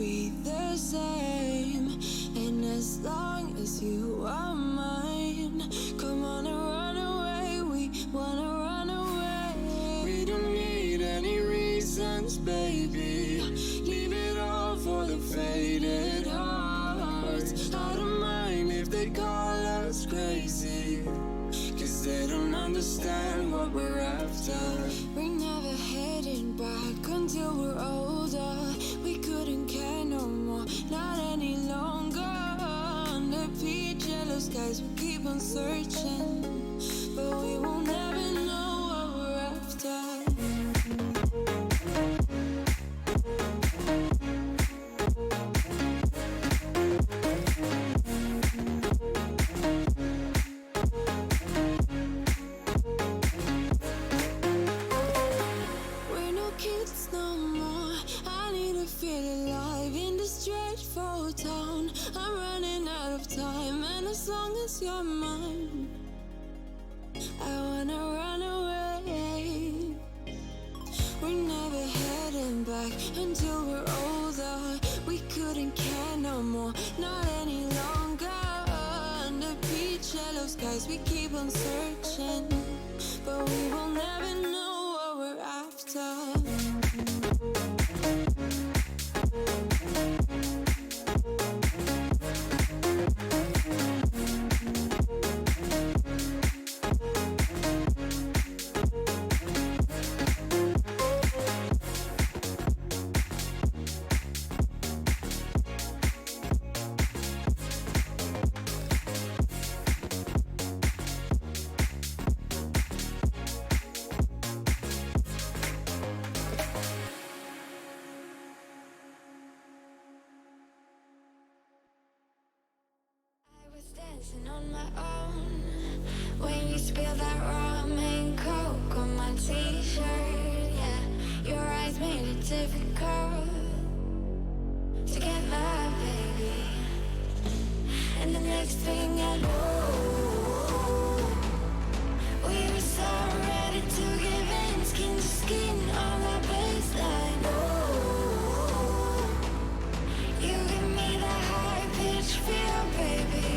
be the same. And as long as you are mine, come on and run away. We wanna run away. We don't need any reasons, baby. Leave it all for the faded hearts. I don't mind if they call us crazy, 'cause they don't understand what we're after. We're never heading back until we're older. We couldn't care no more, not any longer. Under peach yellow skies we keep on searching, but we will never know what we're after. I'm running out of time, and as long as you're mine, I wanna run away. We're never heading back until we're older. We couldn't care no more, not any longer. Under peach yellow skies we keep on searching, but we will never know what we're after. Dancing on my own when you spill that rum and coke on my t-shirt. Yeah, your eyes made it difficult to get my baby. And the next thing I know, we were so ready to give in, skin to skin on that baseline. Oh, you give me that high pitch feel, baby.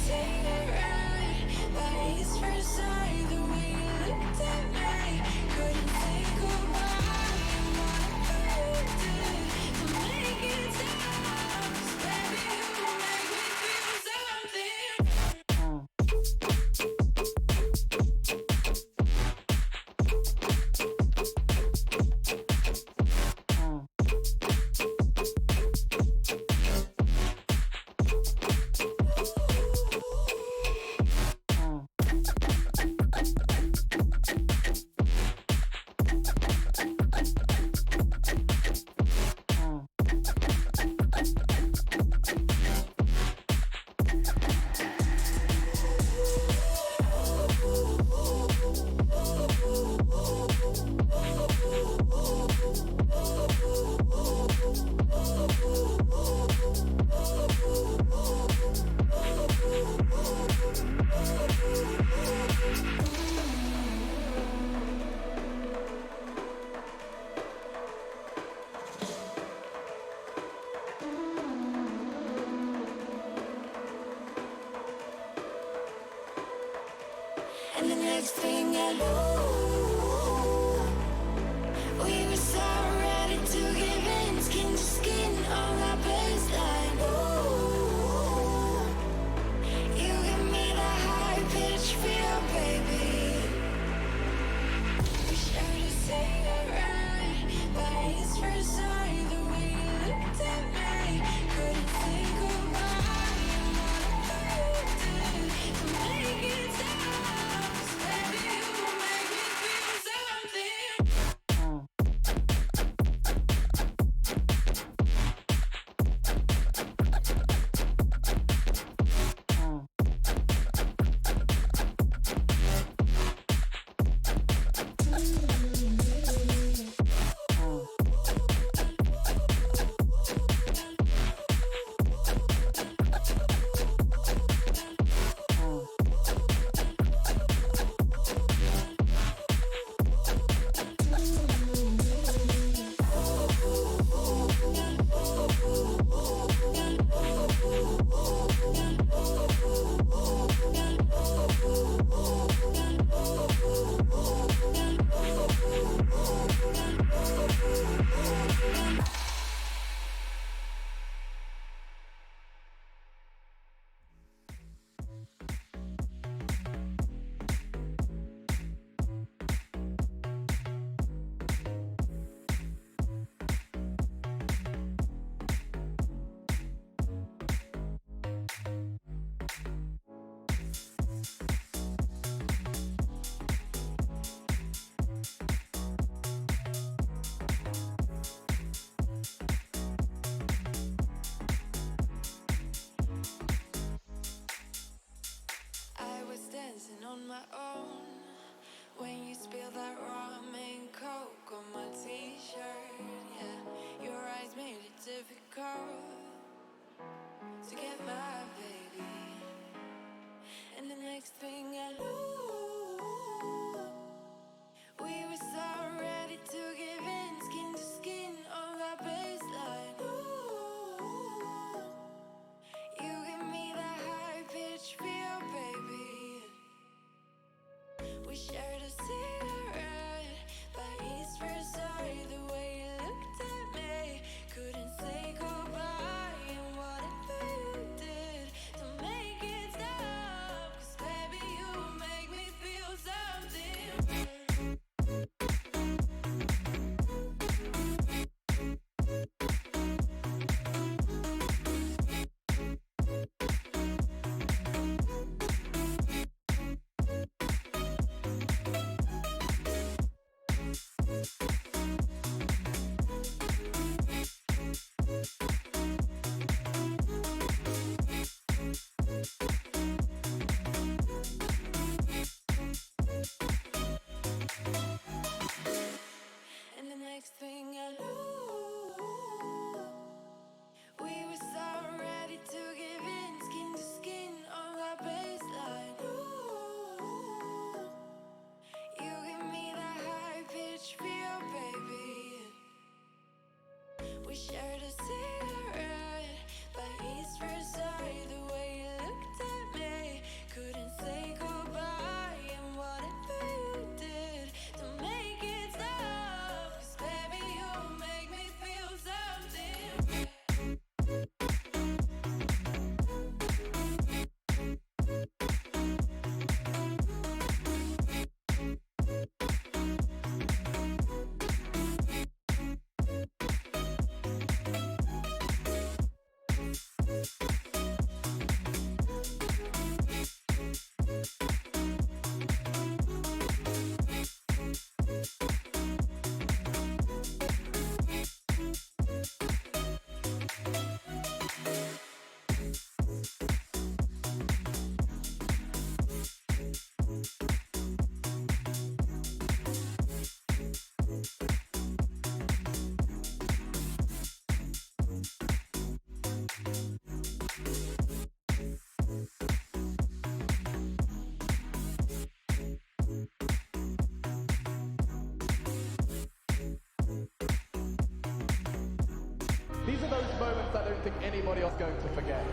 Say it right, but it's first sight, the way you looked at me, couldn't say goodbye. You wanna to make it stop, baby, you make me feel something. And the next thing I know, we were so ready to give in, skin to skin on that baseline. Oh, you give me that high pitch feel, baby. We sure to say it right, but it's first sight, the way you looked at me, couldn't say goodbye. You wanna to make it stop. Baby, you make me everything I knew. We were so ready to give in, skin to skin on that baseline. Ooh, you give me that high-pitched feel, baby. We shared a cigarette by East Riverside. The way you looked at me, couldn't say goodbye. And whatever you did to make it stop, 'cause baby, you make me feel something. These are those moments I don't think anybody else is going to forget.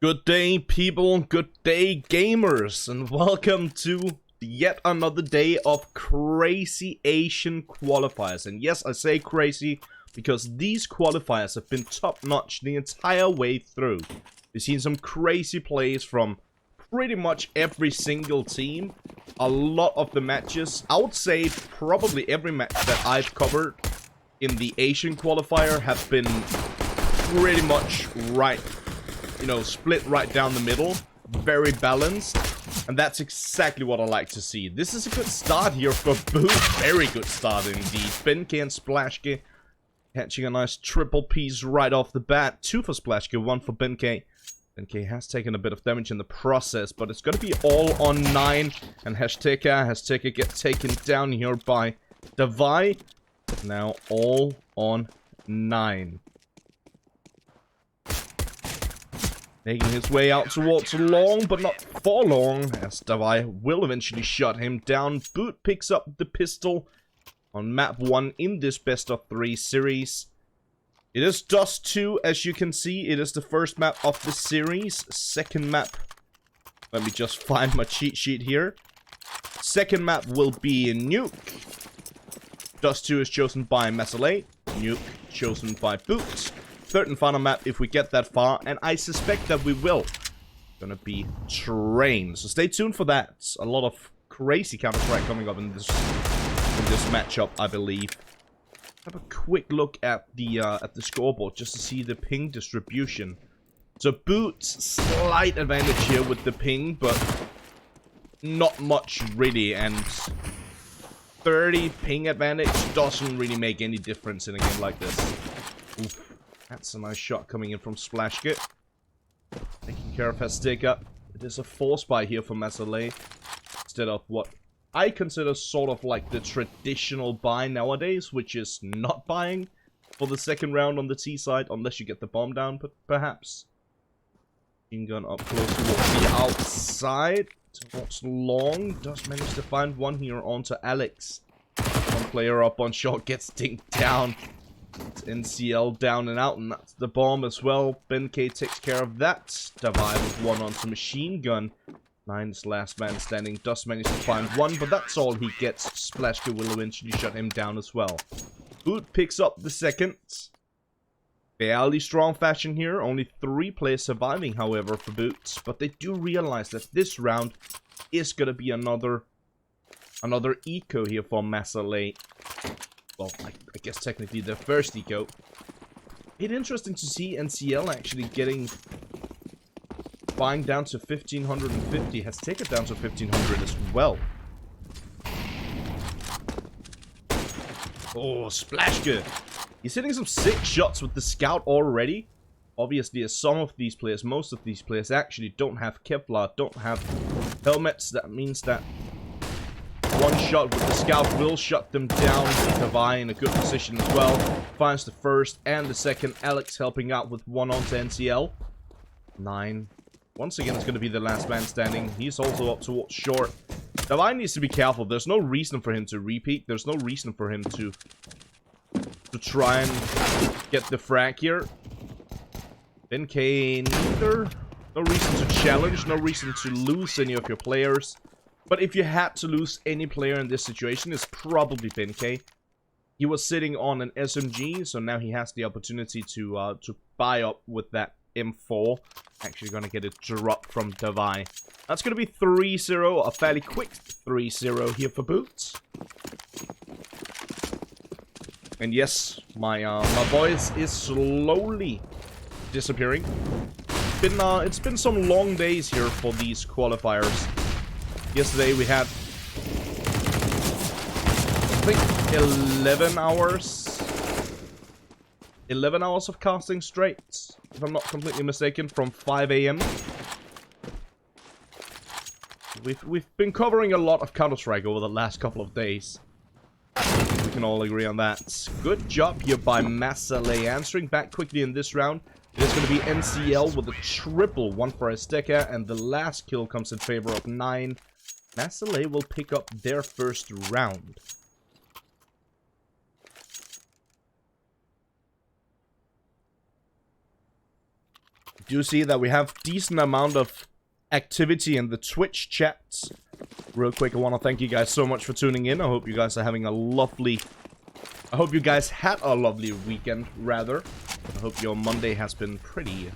Good day, people, good day, gamers, and welcome to yet another day of crazy Asian qualifiers. And yes, I say crazy because these qualifiers have been top-notch the entire way through. We've seen some crazy plays from pretty much every single team. A lot of the matches, I would say probably every match that I've covered in the Asian qualifier have been pretty much right, you know, split right down the middle, very balanced, and that's exactly what I like to see. This is a good start here for Boot, very good start indeed. Benke and Splashke catching a nice triple piece right off the bat. 2 for Splashke, 1 for Benke. Benke has taken a bit of damage in the process, but it's gonna be all on 9, and Hashteka gets taken down here by Davai. Now all on 9. Making his way out towards long, but not for long, as Davai will eventually shut him down. Boot picks up the pistol on map 1 in this best of 3 series. It is Dust 2, as you can see. It is the first map of the series. Second map, let me just find my cheat sheet here. Second map will be Nuke. Dust 2 is chosen by Mazaalai. Nuke chosen by Boot. Third and final map, if we get that far, and I suspect that we will, gonna be Train. So stay tuned for that. A lot of crazy Counter-Strike coming up in this matchup, I believe. Have a quick look at the scoreboard just to see the ping distribution. So Boot's slight advantage here with the ping, but not much really, and 30 ping advantage doesn't really make any difference in a game like this. Oof. That's a nice shot coming in from Splashke. Taking care of Hashteka. It is a force buy here for Mazaalai. Instead of what I consider sort of like the traditional buy nowadays, which is not buying for the second round on the T side, unless you get the bomb down, but perhaps. Machine gun up close towards the outside, towards long, does manage to find one here onto Alex. One player up on short gets dinked down. It's NCL down and out, and that's the bomb as well. Ben K takes care of that. Davai with one onto machine gun. Nine's last man standing does manage to find one, but that's all he gets. Splashka will eventually shut him down as well. Boot picks up the second. Fairly strong fashion here. Only 3 players surviving, however, for Boots. But they do realize that this round is going to be another eco here for Mazaalai. Well, I guess technically the first eco. It's interesting to see NCL actually buying down to 1550. Has taken down to 1500 as well. Oh, Splashka. He's hitting some sick shots with the scout already. Obviously, as some of these players, most of these players actually don't have Kevlar, don't have helmets. That means that one shot with the scout will shut them down. Davai in a good position as well. Finds the first and the second. Alex helping out with one onto NCL. 9. Once again, it's going to be the last man standing. He's also up towards short. Davai needs to be careful. There's no reason for him to repeat. There's no reason for him to try and get the frag here. Ben K neither. No reason to challenge. No reason to lose any of your players. But if you had to lose any player in this situation, it's probably Ben K. He was sitting on an SMG, so now he has the opportunity to buy up with that M4. Actually gonna get it dropped from Davai. That's gonna be 3-0, a fairly quick 3-0 here for Boots. And yes, my voice is slowly disappearing. It's been some long days here for these qualifiers. Yesterday we had, I think, 11 hours. 11 hours of casting straight, if I'm not completely mistaken, from 5 AM. We've been covering a lot of Counter-Strike over the last couple of days. We can all agree on that. Good job here by Mazaalai, answering back quickly in this round. It is going to be NCL with a triple, one for Azteca, and the last kill comes in favor of 9. Mazaalai will pick up their first round. Do see that we have decent amount of activity in the Twitch chats. Real quick, I want to thank you guys so much for tuning in. I hope you guys are having a lovely... I hope you guys had a lovely weekend, rather. I hope your Monday has been pretty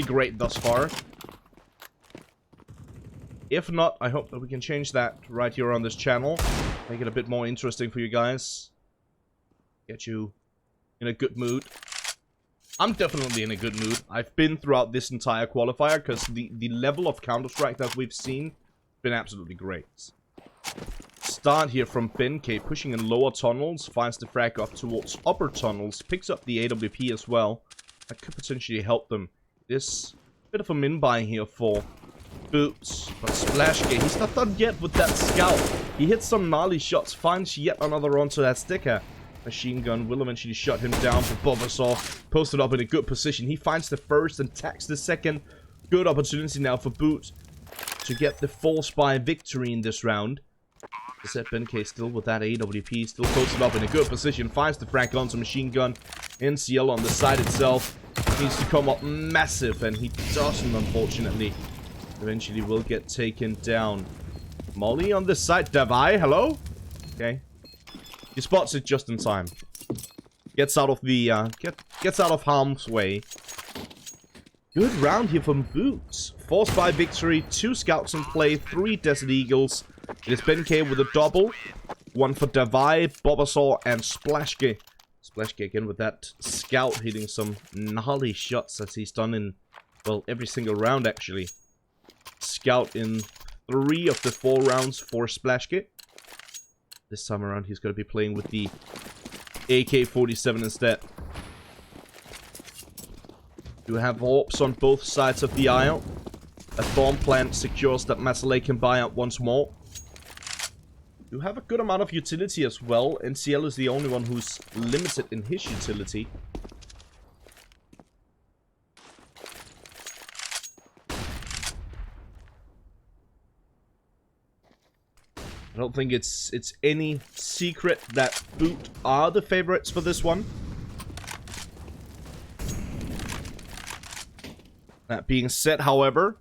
great thus far. If not, I hope that we can change that right here on this channel. Make it a bit more interesting for you guys. Get you in a good mood. I'm definitely in a good mood. I've been throughout this entire qualifier because the level of Counter-Strike that we've seen has been absolutely great. Start here from Ben K, pushing in lower tunnels, finds the frag up towards upper tunnels, picks up the AWP as well. That could potentially help them. This bit of a min-buy here for Boots, but Splashka, he's not done yet with that scout. He hits some gnarly shots, finds yet another onto that sticker. Machine gun will eventually shut him down for Bobasaw. Posted up in a good position. He finds the first and tags the second. Good opportunity now for Boot to get the full spy victory in this round. Set Ben K still with that AWP, still posted up in a good position. Finds the frag onto machine gun. NCL on the side itself needs to come up massive, and he doesn't, unfortunately. Eventually will get taken down. Molly on this side. Davai, hello? Okay. He spots it just in time. Gets out of the gets out of harm's way. Good round here from Boots. 4 spy victory, 2 scouts in play, 3 Desert Eagles. It is Ben K with a double. 1 for Davai, Bobasaw, and Splashka. Splashka again with that scout hitting some gnarly shots as he's done in, well, every single round actually. Scout in 3 of the 4 rounds for Splashka. This time around, he's going to be playing with the AK-47 instead. You have orbs on both sides of the aisle. A bomb plant secures that Mazaalai can buy out once more. You have a good amount of utility as well. NCL is the only one who's limited in his utility. I don't think it's any secret that Boot are the favorites for this one. That being said, however,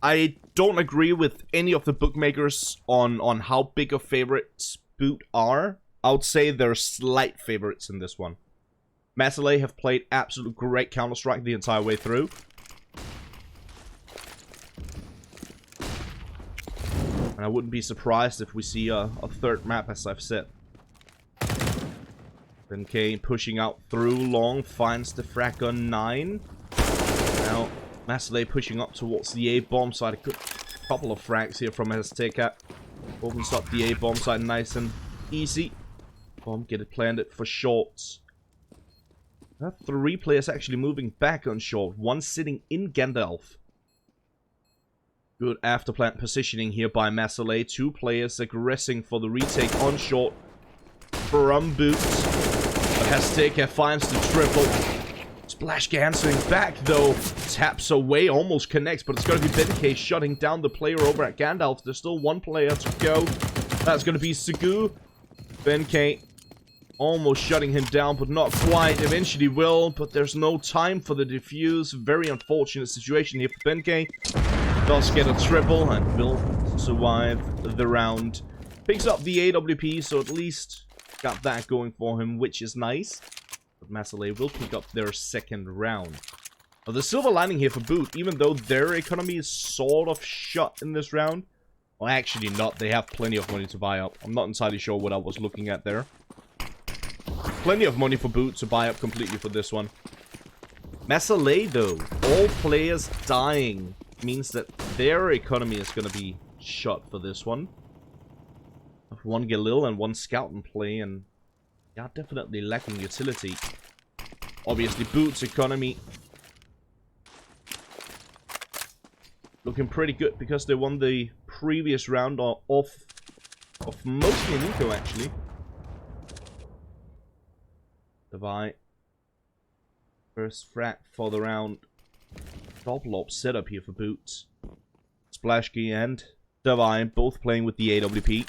I don't agree with any of the bookmakers on how big of favorites Boot are. I would say they're slight favorites in this one. Mazaalai have played absolute great Counter-Strike the entire way through. And I wouldn't be surprised if we see a third map, as I've said. Then K pushing out through long, finds the frag on 9. Now, Mazaalai pushing up towards the A-bomb side. A good couple of frags here from Azteca. Opens up the A-bomb side nice and easy. Bomb, get it planted for shorts. 3 players actually moving back on short. 1 sitting in Gandalf. Good afterplant positioning here by Mazaalai. 2 players aggressing for the retake on short from Boot. But Azteca finds the triple. Splash answering back though. Taps away, almost connects, but it's going to be Benkei shutting down the player over at Gandalf. There's still 1 player to go. That's going to be Sugu. Benkei almost shutting him down, but not quite. Eventually will, but there's no time for the defuse. Very unfortunate situation here for Benkei. Does get a triple and will survive the round. Picks up the AWP, so at least got that going for him, which is nice. But Mazaalai will pick up their second round. Now, the silver lining here for Boot, even though their economy is sort of shut in this round. Well, actually not. They have plenty of money to buy up. I'm not entirely sure what I was looking at there. Plenty of money for Boot to buy up completely for this one. Mazaalai, though, all players dying means that their economy is going to be shut for this one. 1 Galil and 1 Scout in play, and yeah, definitely lacking utility. Obviously, Boot's economy looking pretty good because they won the previous round of mostly Nico, actually. Divide. First frag for the round. Double op setup here for Boots. Splashkey and Divine both playing with the AWP.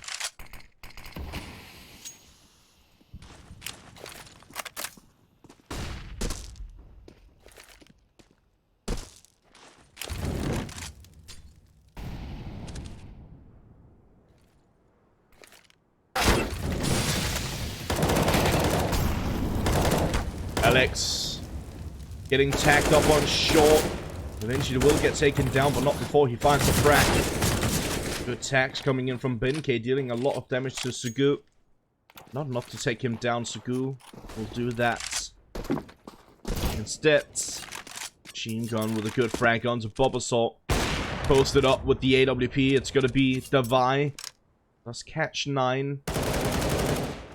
Alex getting tagged up on short. Eventually will get taken down, but not before he finds the frag. Good tags coming in from Benkei, dealing a lot of damage to Sugu. Not enough to take him down. Sugu will do that. Instead, machine gun with a good frag onto Bob Assault. Posted up with the AWP. It's going to be Davai. Does catch 9.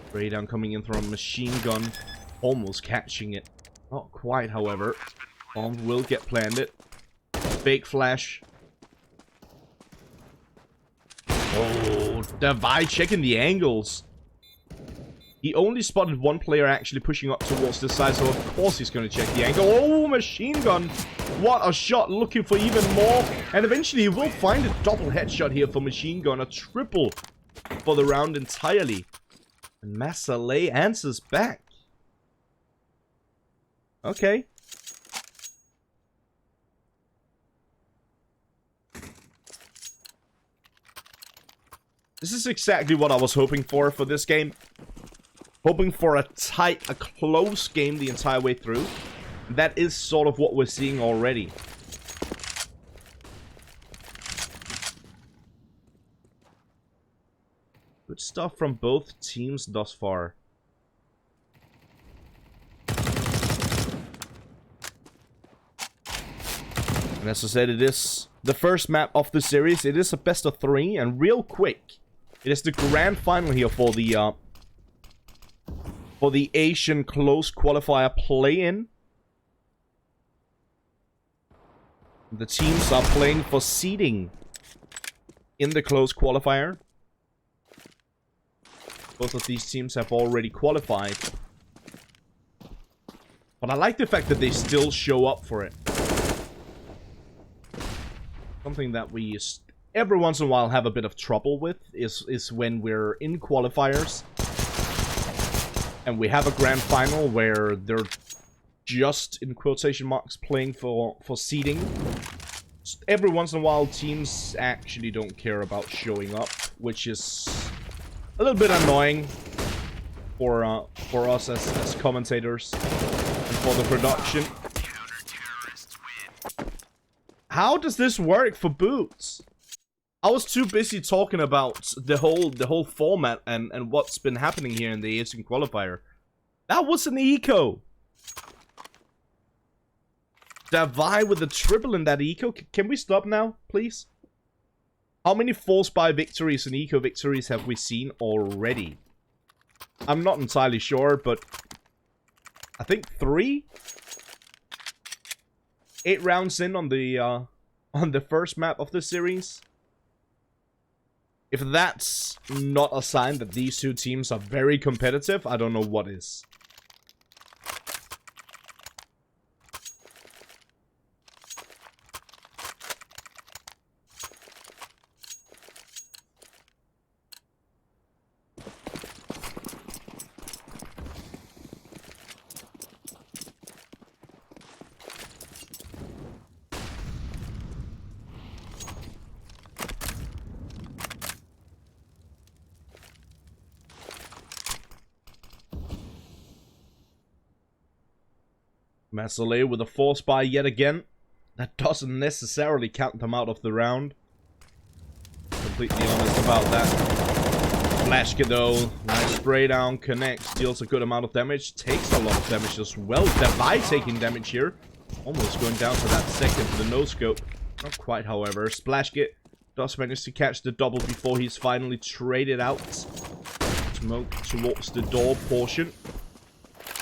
Spray down coming in from machine gun. Almost catching it. Not quite, however. Bomb will get planted. Fake flash. Oh, Davai checking the angles. He only spotted 1 player actually pushing up towards this side, so of course he's going to check the angle. Oh, machine gun. What a shot, looking for even more. And eventually he will find a double headshot here for machine gun. A triple for the round entirely. And Mazaalai answers back. Okay. This is exactly what I was hoping for this game. Hoping for a tight, a close game the entire way through. That is sort of what we're seeing already. Good stuff from both teams thus far. And as I said, it is the first map of the series. It is a best of 3, and real quick, it is the grand final here for the Asian close qualifier play-in. The teams are playing for seeding in the close qualifier. Both of these teams have already qualified. But I like the fact that they still show up for it. Something that we every once in a while have a bit of trouble with is when we're in qualifiers. And we have a grand final where they're just, in quotation marks, playing for seeding. Every once in a while, teams actually don't care about showing up, which is a little bit annoying for us as commentators and for the production. How does this work for Boots? I was too busy talking about the whole format and what's been happening here in the IEM qualifier. That was an eco. Davai with a triple in that eco. Can we stop now, please? How many force buy victories and eco victories have we seen already? I'm not entirely sure, but I think 3. 8 rounds in on the first map of the series. If that's not a sign that these two teams are very competitive, I don't know what is. Mazaalai with a force buy yet again. That doesn't necessarily count them out of the round. Completely honest about that. Flashka though, nice spray down, connects, deals a good amount of damage, takes a lot of damage as well. Davai taking damage here. Almost going down to that second for the no-scope. Not quite, however. Splashkit does manage to catch the double before he's finally traded out. Smoke towards the door portion.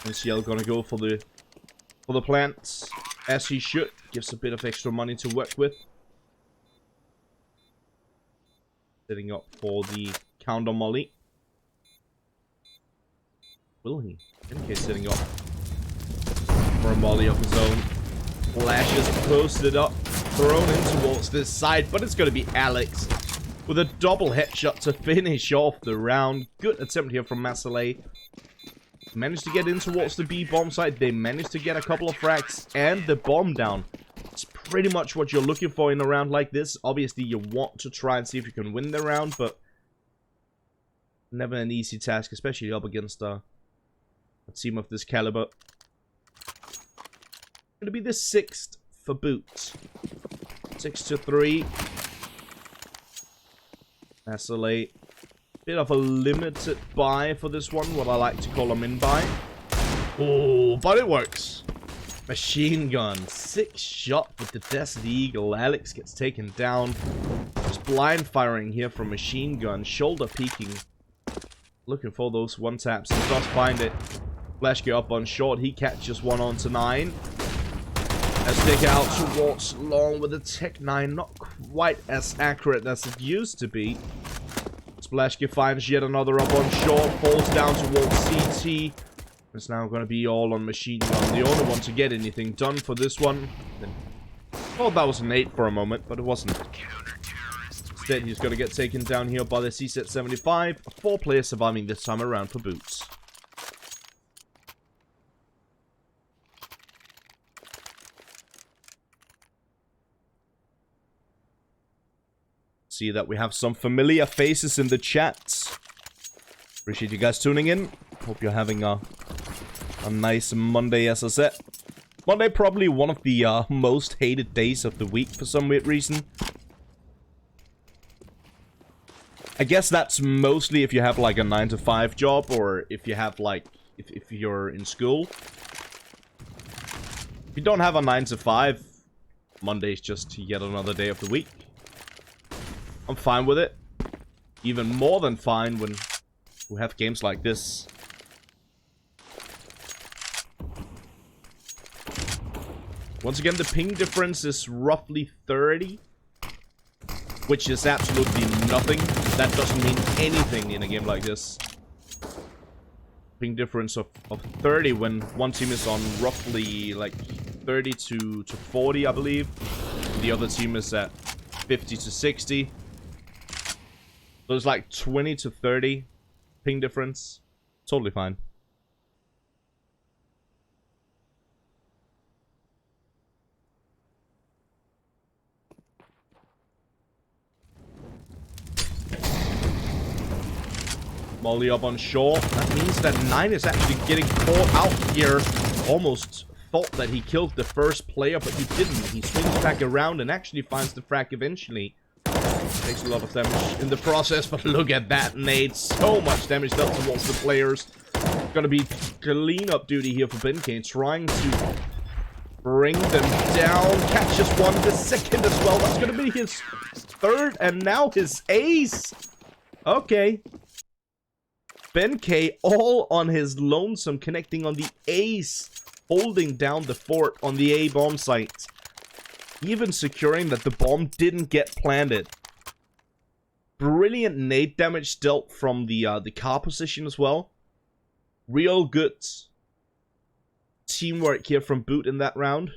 And CL gonna go for the plants, as he should. Gives a bit of extra money to work with. Setting up for the counter molly. Will he? In case setting up for a molly of his own. Flashes posted up, thrown in towards this side, but it's going to be Alex with a double headshot to finish off the round. Good attempt here from Mazaalai. Managed to get in towards the B bomb site. They managed to get a couple of frags and the bomb down. It's pretty much what you're looking for in a round like this. Obviously, you want to try and see if you can win the round, but never an easy task, especially up against a team of this caliber. Gonna be the 6th for Boots. 6-3. Mazaalai. Bit of a limited buy for this one, what I like to call a min buy. Oh, but it works. Machine gun, 6 shot with the Desert Eagle. Alex gets taken down. Just blind firing here from machine gun, shoulder peeking. Looking for those one taps and does find it. Flashgear up on short, he catches one onto 9. Let's take it out towards long with the Tech 9, not quite as accurate as it used to be. Splashgear finds yet another up on short, falls down towards CT. It's now going to be all on machine gun. The only one to get anything done for this one. Thought that was an 8 for a moment, but it wasn't. Instead, he's going to get taken down here by the CZ 75. 4 players surviving this time around for Boots. See that we have some familiar faces in the chat. Appreciate you guys tuning in. Hope you're having a nice Monday, as I said. Monday probably one of the most hated days of the week for some weird reason. I guess that's mostly if you have like a 9-to-5 job, or if you have like if you're in school. If you don't have a 9-to-5, Monday's just yet another day of the week. I'm fine with it. Even more than fine when we have games like this. Once again, the ping difference is roughly 30. Which is absolutely nothing. That doesn't mean anything in a game like this. ping difference of 30 when one team is on roughly like 30 to 40, I believe. The other team is at 50 to 60. So it's like 20 to 30 ping difference. Totally fine. Molly up on shore. That means that 9 is actually getting caught out here. Almost thought that he killed the first player, but he didn't. He swings back around and actually finds the frag eventually. Takes a lot of damage in the process, but look at that nade. So much damage dealt towards the players. Gonna be cleanup duty here for Benkei, trying to bring them down. Catches one, the second as well. That's gonna be his third, and now his ace. Okay. Benkei all on his lonesome, connecting on the ace, holding down the fort on the A bomb site. Even securing that the bomb didn't get planted. Brilliant nade damage dealt from the car position as well. Real good teamwork here from Boot in that round.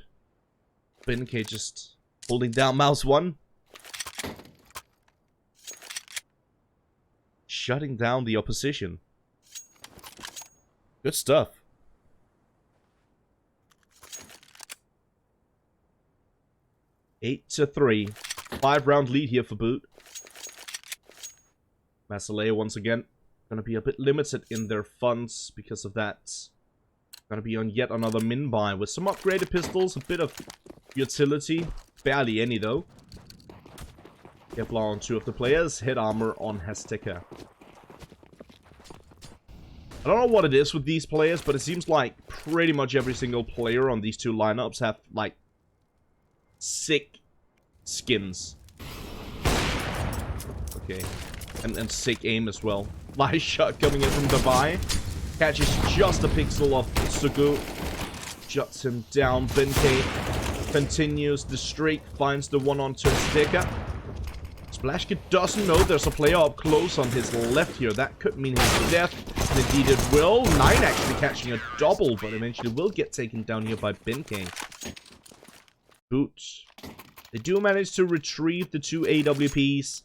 Benkei just holding down mouse 1. Shutting down the opposition. Good stuff. Eight to 3. 5-round lead here for Boot. Mazaalai once again gonna be a bit limited in their funds because of that. Gonna be on yet another min buy with some upgraded pistols, a bit of utility, barely any though. Kevlar on 2 of the players, head armor on Hasteka. I don't know what it is with these players, but it seems like pretty much every single player on these 2 lineups have like sick skins. Okay. And sick aim as well. Nice shot coming in from Davai. Catches just a pixel of Sugu. Shuts him down. Benkei continues the streak. Finds the one on Hasteka. Splashkid doesn't know there's a player up close on his left here. That could mean his death. Indeed it will. 9 actually catching a double, but eventually will get taken down here by Benkei. Boots. They do manage to retrieve the 2 AWPs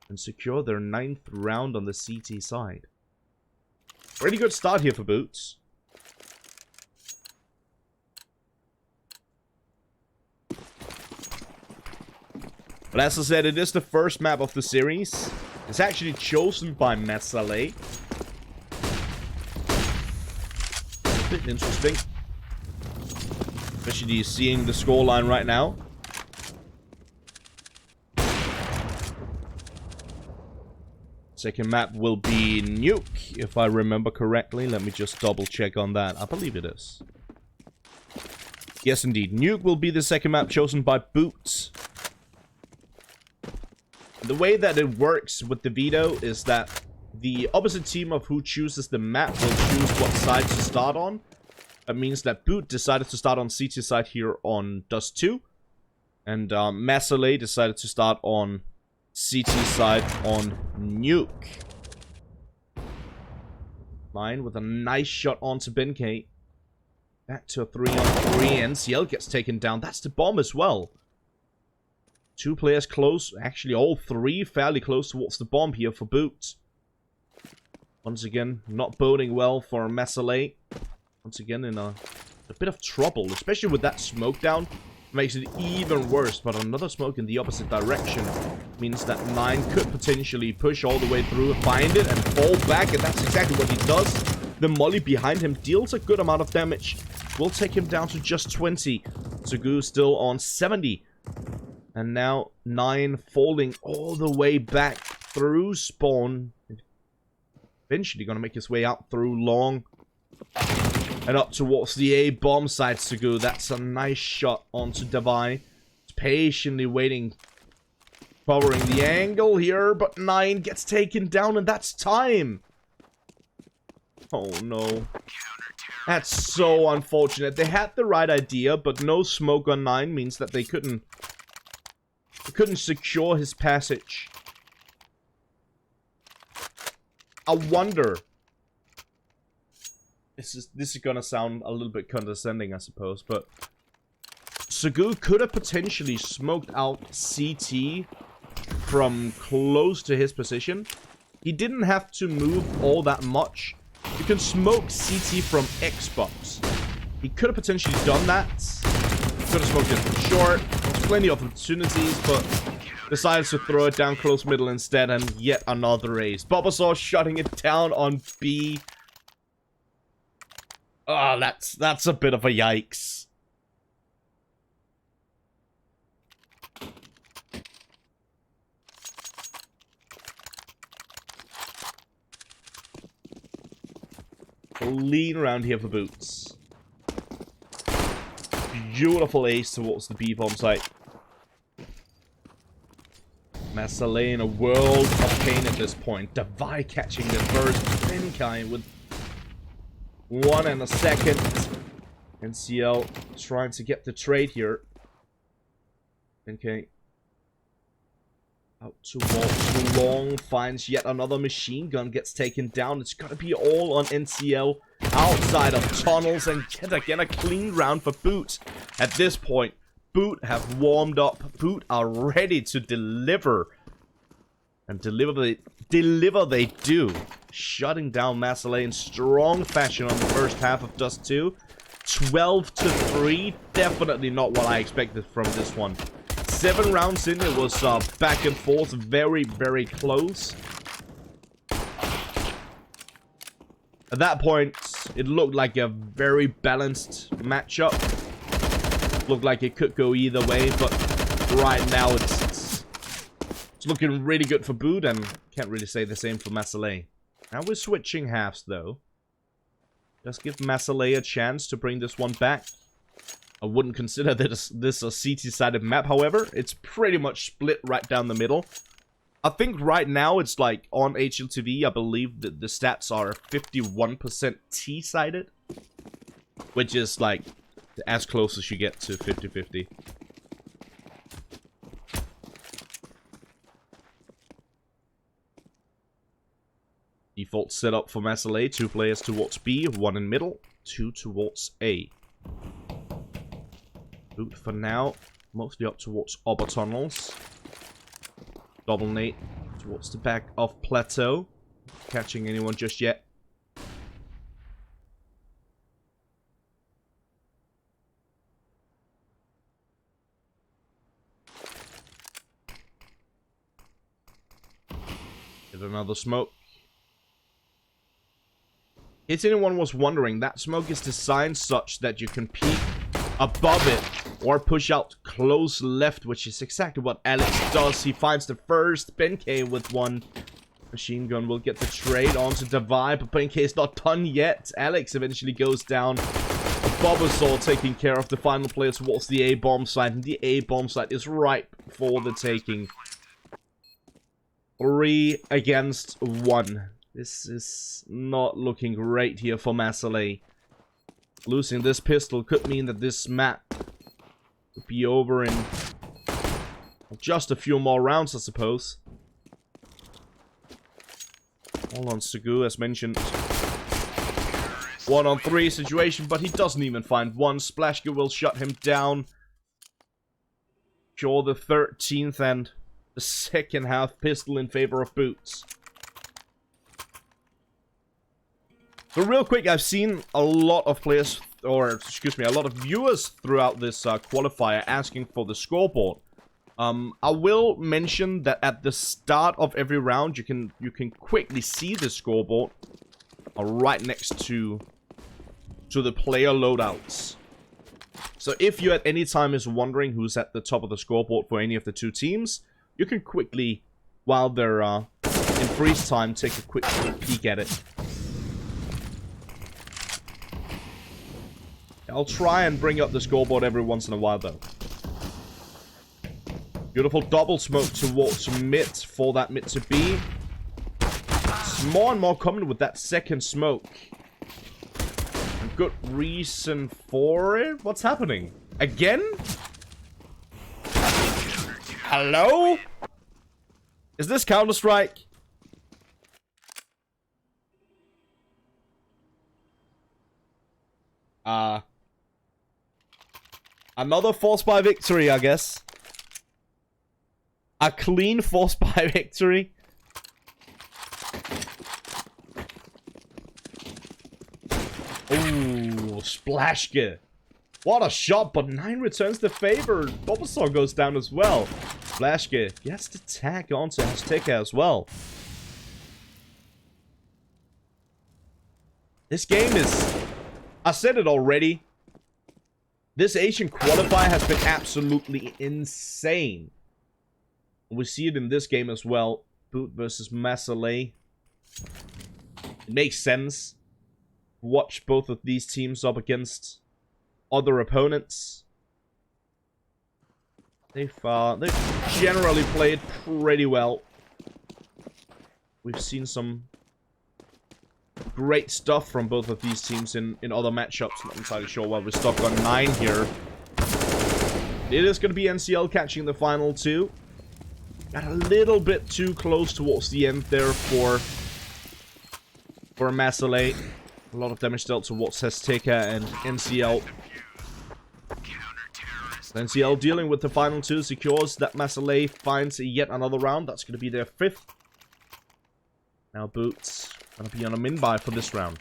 and secure their 9th round on the CT side. Pretty good start here for Boots. But as I said, it is the first map of the series. It's actually chosen by Mazaalai. A bit interesting. Especially seeing the scoreline right now. Second map will be Nuke, if I remember correctly. Let me just double check on that. I believe it is. Yes, indeed. Nuke will be the second map chosen by Boots. The way that it works with the veto is that the opposite team of who chooses the map will choose what side to start on. That means that Boot decided to start on CT side here on Dust 2. And Mazaalai decided to start on CT side on Nuke. 9 with a nice shot onto Benkei. Back to a 3-on-3. NCL gets taken down. That's the bomb as well. 2 players close. Actually, all 3 fairly close towards the bomb here for Boot. Once again, not boding well for Mazaalai. Once again, in a bit of trouble, especially with that smoke down. Makes it even worse, but another smoke in the opposite direction means that 9 could potentially push all the way through, find it, and fall back, and that's exactly what he does. The molly behind him deals a good amount of damage. Will take him down to just 20. Sugu still on 70. And now 9 falling all the way back through spawn. Eventually gonna make his way out through long. And up towards the A bomb side, Sugu. That's a nice shot onto Davai. Patiently waiting. Covering the angle here, but 9 gets taken down, and that's time. Oh no. That's so unfortunate. They had the right idea, but no smoke on 9 means that they couldn't secure his passage. I wonder this is gonna sound a little bit condescending, I suppose, but Sugu could have potentially smoked out CT from close to his position. He didn't have to move all that much. You can smoke CT from Xbox. He could have potentially done that. Could have smoked it from short. Plenty of opportunities, but decides to throw it down close middle instead, and yet another ace. Bulbasaur shutting it down on B. Oh, that's a bit of a yikes. Lean around here for Boots. Beautiful ace towards the B-bomb site. Mazaalai in a world of pain at this point. Davai catching the first Benkai with 1 and a second. NCL trying to get the trade here. Benkai out towards long, finds yet another machine gun, gets taken down. It's gotta be all on NCL outside of tunnels, and yet again a clean round for Boot. At this point, Boot have warmed up. Boot are ready to deliver. And deliver they do. Shutting down Mazaalai in strong fashion on the first half of Dust 2. 12-3. Definitely not what I expected from this one. 7 rounds in, it was back and forth, very, very close. At that point, it looked like a very balanced matchup. Looked like it could go either way, but right now it's looking really good for Boot, and can't really say the same for Mazaalai. Now we're switching halves, though. Just give Mazaalai a chance to bring this one back. I wouldn't consider this a CT-sided map, however. It's pretty much split right down the middle. I think right now it's like on HLTV, I believe that the stats are 51% T-sided. Which is like as close as you get to 50-50. Default setup for Mazaalai, 2 players towards B, 1 in middle, 2 towards A. Boot for now, mostly up towards upper tunnels. Double nade towards the back of Plateau. Catching anyone just yet. Get another smoke. If anyone was wondering, that smoke is designed such that you can peek above it or push out close left, which is exactly what Alex does. He finds the first Benkei with 1 machine gun. Will get the trade onto Davai, but Benkei is not done yet. Alex eventually goes down. Bulbasaur taking care of the final player towards the A-bomb site, and the A-bomb site is ripe for the taking. 3 against 1. This is not looking great here for Mazaalai. Losing this pistol could mean that this map would be over in just a few more rounds, I suppose. All on Sugu, as mentioned. 1-on-3 situation, but he doesn't even find one. Splashgu will shut him down. Sure, the 13th and the second half pistol in favor of Boots. So real quick, I've seen a lot of players, or excuse me, a lot of viewers throughout this qualifier asking for the scoreboard. I will mention that at the start of every round, you can quickly see the scoreboard right next to the player loadouts. So if you at any time is wondering who's at the top of the scoreboard for any of the 2 teams, you can quickly, while they're in freeze time, take a quick peek at it. I'll try and bring up the scoreboard every once in a while, though. Beautiful double smoke towards mid for that mid to B. It's more and more common with that second smoke. And good reason for it. What's happening? Again? Hello? Is this Counter-Strike? Another force by victory, I guess. A clean force by victory. Ooh, Splashke. What a shot, but 9 returns the favor. Bulbasaur goes down as well. Splashke gets the tag onto Azteca as well. This game is... I said it already. This Asian qualifier has been absolutely insane. We see it in this game as well. Boot versus Mazaalai. It makes sense. Watch both of these teams up against other opponents. They've generally played pretty well. We've seen some great stuff from both of these teams in other matchups. Not entirely sure why we're stuck on 9 here. It is going to be NCL catching the final 2. Got a little bit too close towards the end there for Mazaalai. A lot of damage dealt towards Azteca and NCL. NCL dealing with the final 2 secures that Mazaalai finds yet another round. That's going to be their 5th. Now Boots going to be on a min buy for this round.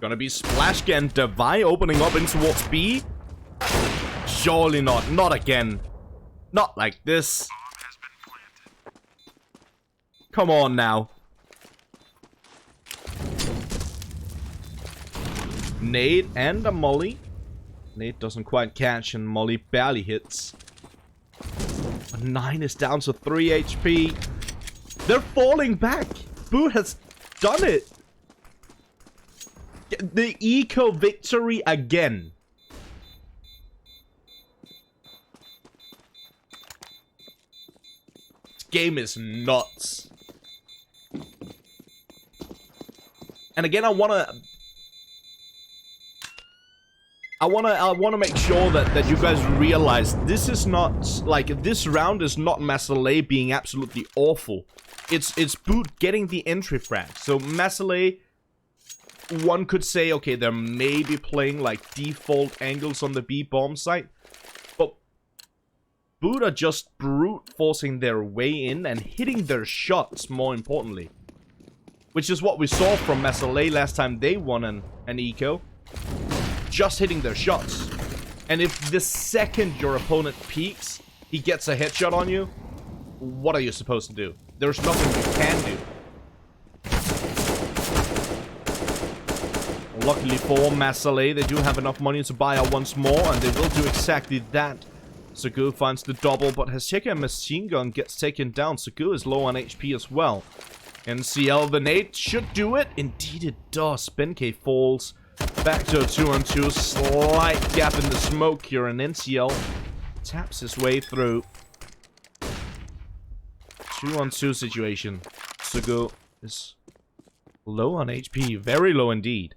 Gonna be Splashke and Devi opening up in towards B. Surely not. Not again. Not like this. Come on now. Nade and a Molly. Nade doesn't quite catch and Molly barely hits. But 9 is down to 3 HP. They're falling back. Boot has done it. The eco victory again. This game is nuts. And again, I wanna make sure that you guys realize this is not like this round is not Mazaalai being absolutely awful. It's Boot getting the entry frag. So Mazaalai, one could say, okay, they're maybe playing like default angles on the B bomb site, but Boot are just brute forcing their way in and hitting their shots, more importantly. Which is what we saw from Mazaalai last time they won an eco. Just hitting their shots. And if the second your opponent peeks, he gets a headshot on you, what are you supposed to do? There's nothing you can do. Luckily for Mazaalai, they do have enough money to buy out once more, and they will do exactly that. Sagu finds the double, but Azteca and Machine Gun gets taken down. Sagu is low on HP as well. NCL, the nade should do it. Indeed it does. Benkei falls back to a 2-on-2. Slight gap in the smoke here, and NCL taps his way through. 2-on-2 situation. Sagu is low on HP. Very low indeed.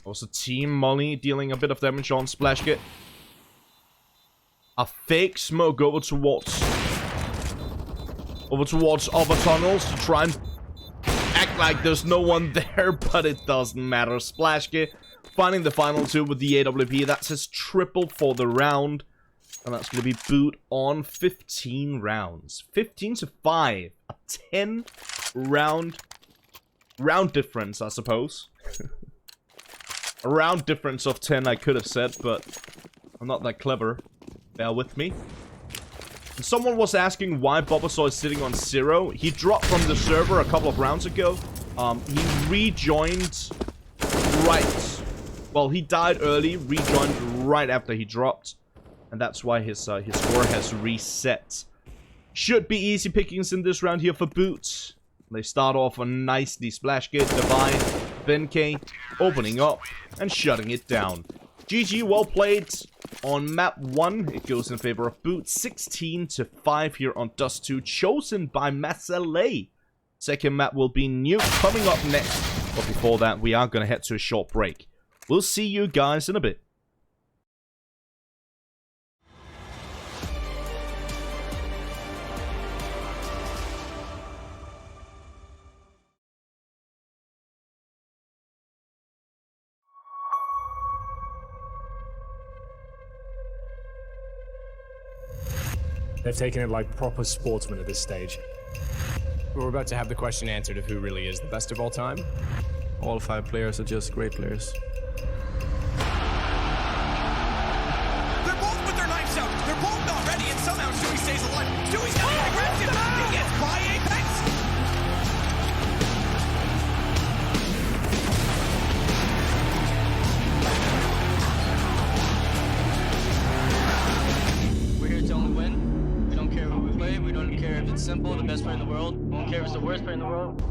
Also, Team Molly dealing a bit of damage on Splashke. A fake smoke over towards other tunnels to try and act like there's no one there, but it doesn't matter. Splashke finding the final 2 with the AWP. That's his triple for the round. And that's going to be Boot on 15 rounds. 15 to 5. A 10 round difference, I suppose. A round difference of 10, I could have said, but I'm not that clever. Bear with me. And someone was asking why Bulbasaur is sitting on 0. He dropped from the server a couple of rounds ago. He rejoined right Well, he died early, rejoined right after he dropped, and that's why his score has reset. Should be easy pickings in this round here for Boots. They start off on nicely. Splashgate, Divine, Benkei, opening up and shutting it down. GG, well played. On map 1, it goes in favor of Boots. 16-5 here on Dust 2, chosen by Mazaalai. Second map will be Nuke coming up next. But before that, we are going to head to a short break. We'll see you guys in a bit. They've taken it like proper sportsmen at this stage. We're about to have the question answered of who really is the best of all time. All 5 players are just great players. They're both with their knives out. They're both not ready, and somehow Stewie stays alive. Stewie's got the aggressive. He gets by Apex. We're here to only win. We don't care who we play. We don't care if it's simple, the best player in the world. We don't care if it's the worst player in the world.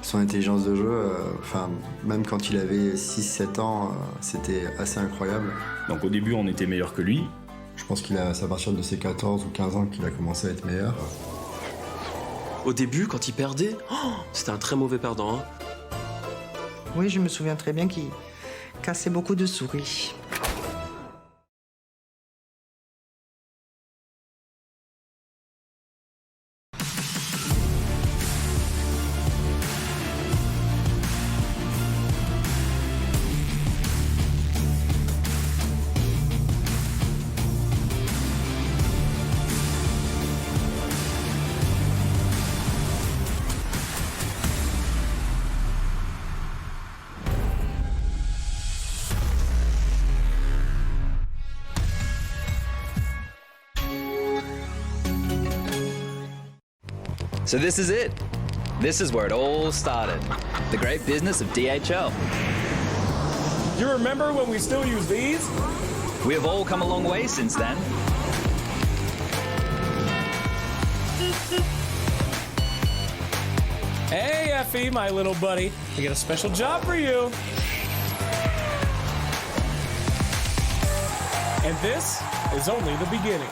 Son intelligence de jeu, même quand il avait 6-7 ans, c'était assez incroyable. Donc au début, on était meilleur que lui. Je pense c'est à partir de ses 14 ou 15 ans qu'il a commencé à être meilleur. Au début, quand il perdait, c'était un très mauvais perdant. Hein. Oui, je me souviens très bien qu'il cassait beaucoup de souris. So this is it. This is where it all started. The great business of DHL. You remember when we still use these? We have all come a long way since then. Hey, Effie, my little buddy. I got a special job for you. And this is only the beginning.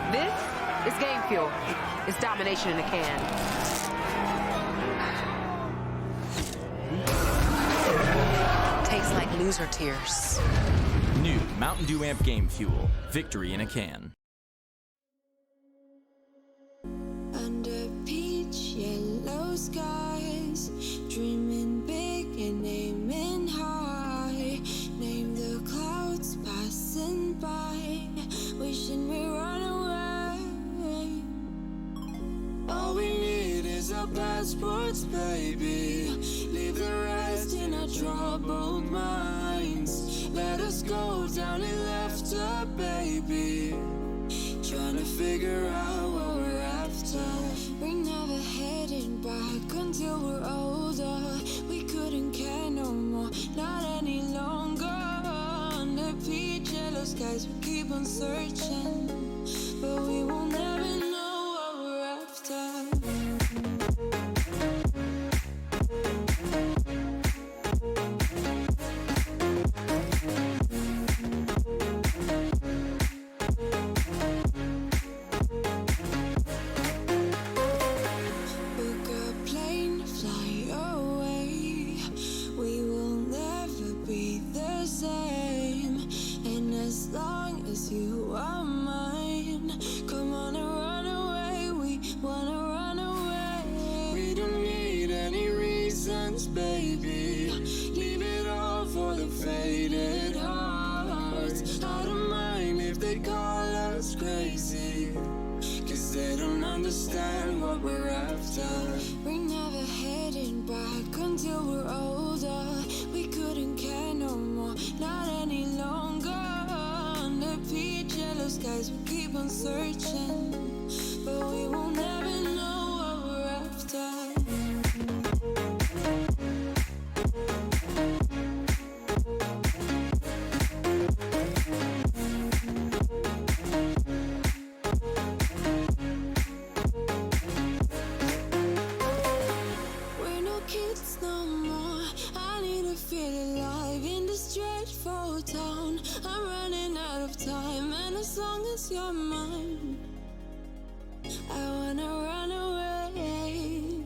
This is game fuel. It's domination in a can. Tastes like loser tears. New Mountain Dew Amp Game Fuel. Victory in a can. Under peach yellow skies, dreaming big and aiming high. Name the clouds passing by, wishing we run away. All we need is our passports, baby. Leave the rest in our troubled minds. Let us go down and left her, baby. Trying to figure out what we're after. We never heading back until we're older. We couldn't care no more, not any longer. Under peach yellow skies, we keep on searching, but we will never know what we're after. Baby, leave it all for the faded hearts. I don't mind if they call us crazy, 'cause they don't understand what we're after. We never had heading back until we're older. We couldn't care no more, not any longer. Under peach yellow skies, we keep on searching, but we will never know what we're after. We're no kids no more. I need to feel alive in this dreadful town. I'm running out of time, and as long as you're mine, I wanna run away.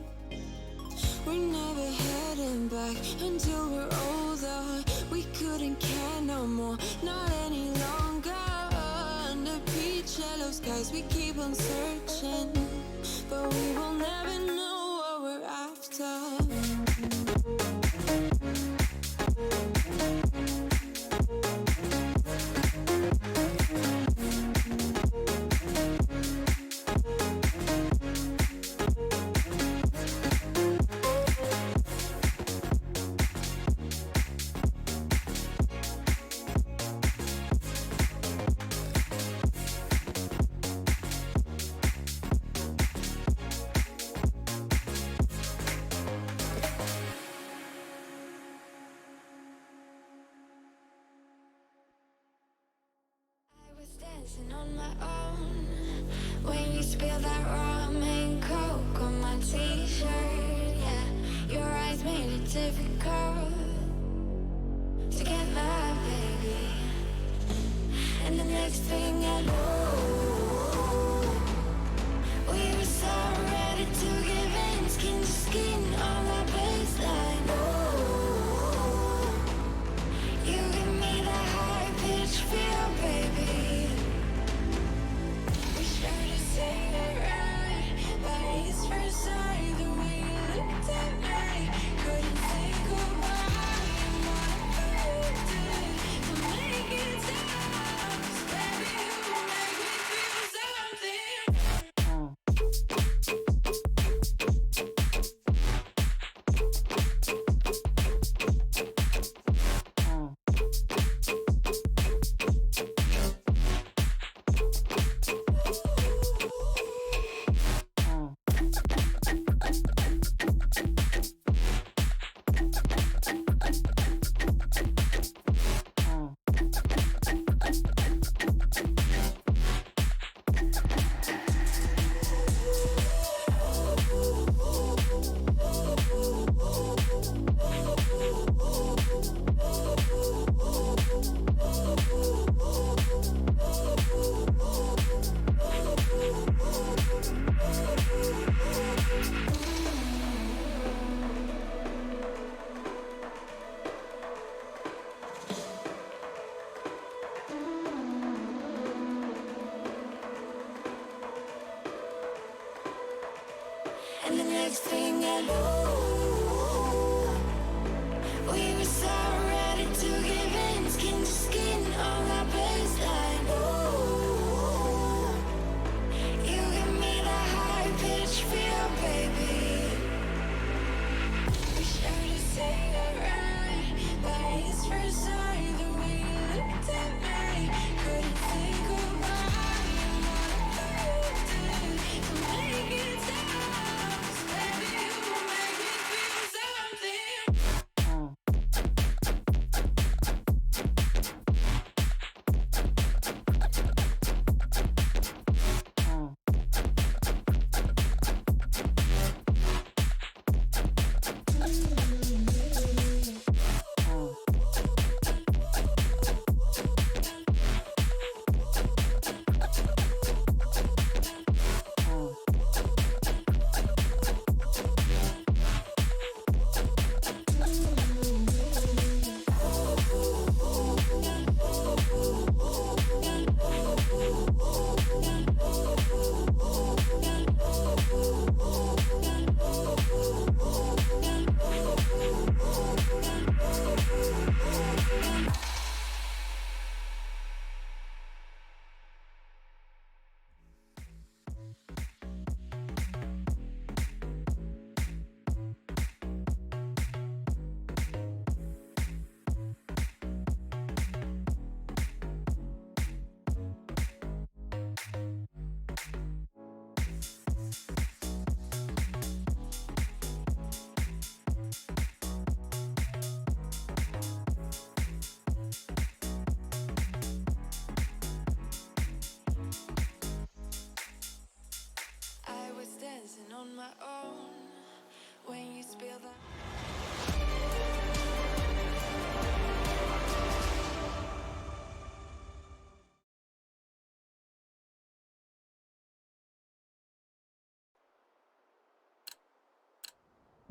We're never heading back until we're older. We couldn't care no more, not any longer. Under peach yellow skies, we keep on searching, but we will never know what we're after. Dancing on my own when you spilled that rum and coke on my t-shirt. Yeah, your eyes made it difficult to get my baby. And the next thing I know, we were so ready to give in, skin to skin on that baseline. Oh, you give me that high-pitched feel, baby. First sight, the way you looked at me, couldn't say goodbye.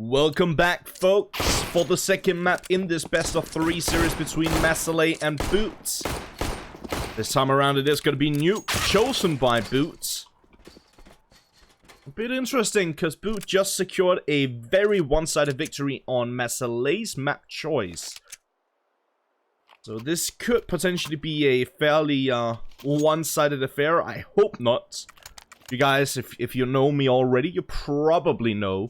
Welcome back, folks, for the second map in this best of 3 series between Mazaalai and Boots. This time around it is going to be Nuke, chosen by Boots. A bit interesting, because Boot just secured a very one-sided victory on Mazaalai's map choice. So this could potentially be a fairly one-sided affair. I hope not. You guys, if you know me already, you probably know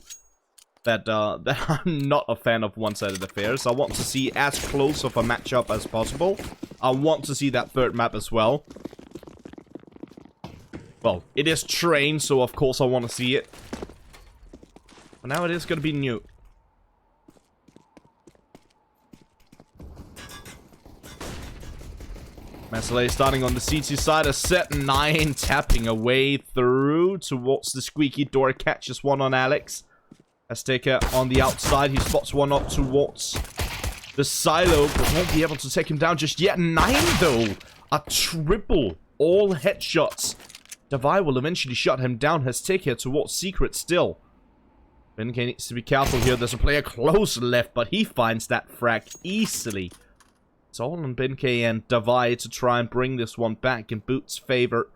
that I'm not a fan of one-sided affairs. I want to see as close of a matchup as possible. I want to see that third map as well. Well, it is Train, so of course I want to see it. But now it is going to be Nuke. Mazaalai starting on the CT side, a set 9, tapping away through towards the squeaky door, catches one on Alex. Azteca on the outside, he spots one up towards the silo, but won't be able to take him down just yet. 9 though, a triple, all headshots. Davai will eventually shut him down. Azteca towards Secret still. BeNK needs to be careful here, there's a player close left, but he finds that frag easily. It's all on BeNK and Davai to try and bring this one back in Boots' favor.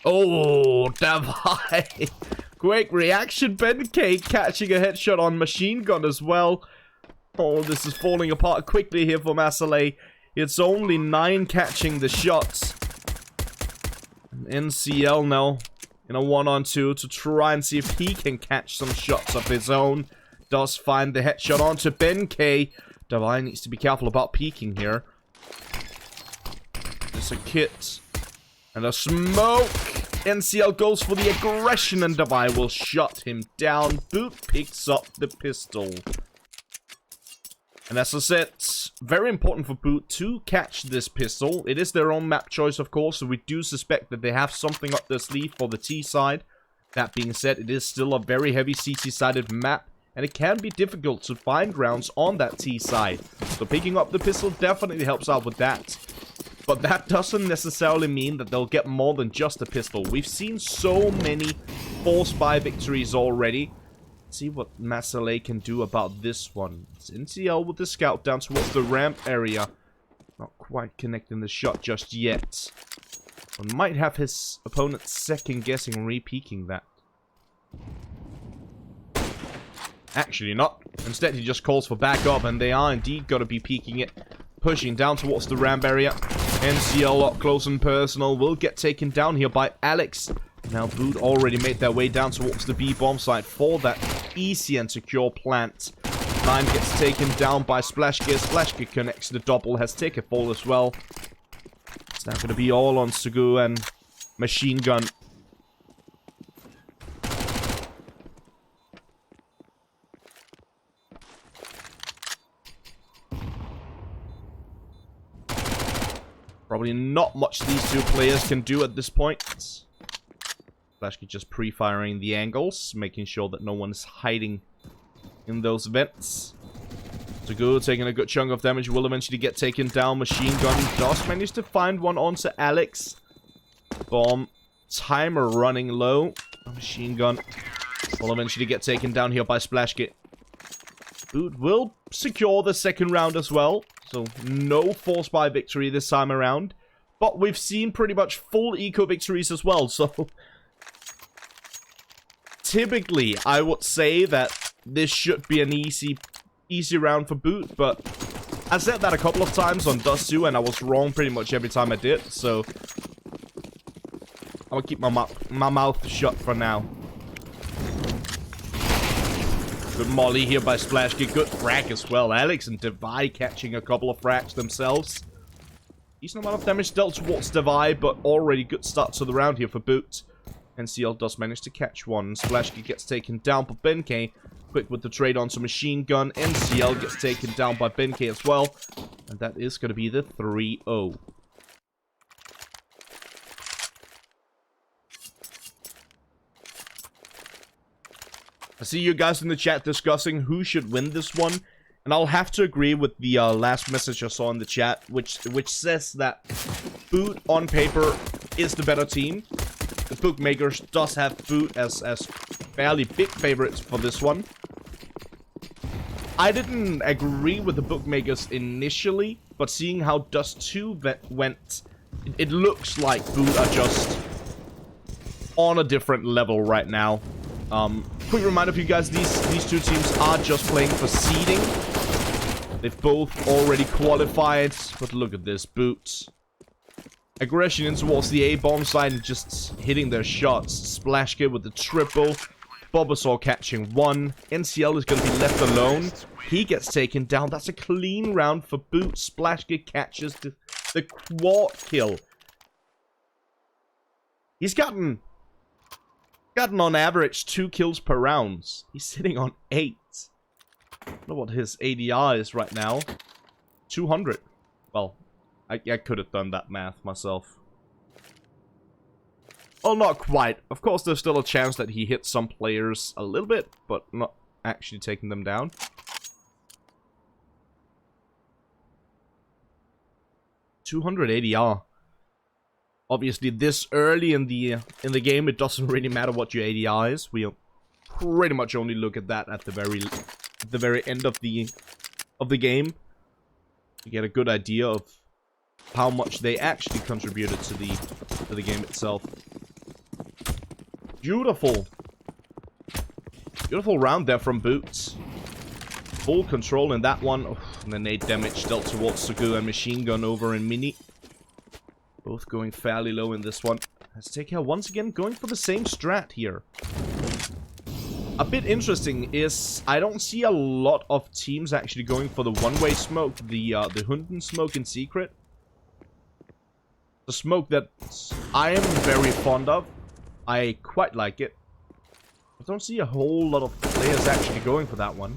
Oh, Davai! Quick reaction, BeNK catching a headshot on Machine Gun as well. Oh, this is falling apart quickly here for Mazaalai. It's only 9 catching the shots. And NCL now in a 1-on-2 to try and see if he can catch some shots of his own. Does find the headshot onto BeNK. Davai needs to be careful about peeking here. There's a kit. And a smoke. NCL goes for the aggression and Davai will shut him down. Boot picks up the pistol. And as I said, very important for Boot to catch this pistol. It is their own map choice, of course, so we do suspect that they have something up their sleeve for the T side. That being said, it is still a very heavy CT-sided map, and it can be difficult to find rounds on that T side. So picking up the pistol definitely helps out with that. But that doesn't necessarily mean that they'll get more than just a pistol. We've seen so many 4-spy victories already. Let's see what Mazaalai can do about this one. It's NCL with the scout down towards the ramp area. Not quite connecting the shot just yet. One might have his opponent second-guessing re-peeking that. Actually not. Instead he just calls for backup and they are indeed going to be peeking it. Pushing down towards the ramp area. NCL up close and personal will get taken down here by Alex. Now Boot already made their way down towards the B-bomb site for that easy and secure plant. 9 gets taken down by Splashgear. Splashgear connects the double, has taken a fall as well. It's now going to be all on Sugu and Machine Gun. Probably not much these two players can do at this point. Splashgear just pre-firing the angles, making sure that no one is hiding in those vents. Sugu taking a good chunk of damage, will eventually get taken down. Machine Gun does manage to find one onto Alex. Bomb timer running low. Machine Gun will eventually get taken down here by Splashgear. Boot will secure the second round as well. So, no 4-spy victory this time around. But we've seen pretty much full eco victories as well, so... Typically, I would say that this should be an easy round for Boot, but... I said that a couple of times on Dust 2, and I was wrong pretty much every time I did, so... I'm gonna keep my mouth shut for now. Good molly here by Splashgear. Good frag as well. Alex and Davai catching a couple of frags themselves. Decent amount of damage dealt towards Davai, but already good start to the round here for Boot. NCL does manage to catch one. Splashgear gets taken down by BeNK. Quick with the trade onto Machine Gun. NCL gets taken down by BeNK as well. And that is going to be the 3-0. I see you guys in the chat discussing who should win this one, and I'll have to agree with the last message I saw in the chat, which says that Boot on paper is the better team. The bookmakers does have Boot as fairly big favorites for this one. I didn't agree with the bookmakers initially, but seeing how Dust 2 went, it looks like Boot are just on a different level right now. Quick reminder for you guys, these two teams are just playing for seeding. They've both already qualified, but look at this, Boot. Aggression in towards the A-bomb side and just hitting their shots. Splashkid with the triple. Bulbasaur catching one. NCL is going to be left alone. He gets taken down. That's a clean round for Boot. Splashkid catches the quad kill. He's gotten on average 2 kills per round. He's sitting on 8. I don't know what his ADR is right now. 200. Well, I could have done that math myself. Well, not quite. Of course, there's still a chance that he hits some players a little bit, but not actually taking them down. .200 ADR. Obviously, this early in the game, it doesn't really matter what your ADR is. We pretty much only look at that at the very end of the game to get a good idea of how much they actually contributed to the game itself. Beautiful. Beautiful round there from Boots. Full control in that one. Oh, and then 8 damage dealt towards Sugu and Machine Gun over in Mini. Both going fairly low in this one. Let's take care once again, going for the same strat here. A bit interesting is I don't see a lot of teams actually going for the one-way smoke, the Hunden smoke in secret. The smoke that I am very fond of. I quite like it. I don't see a whole lot of players actually going for that one.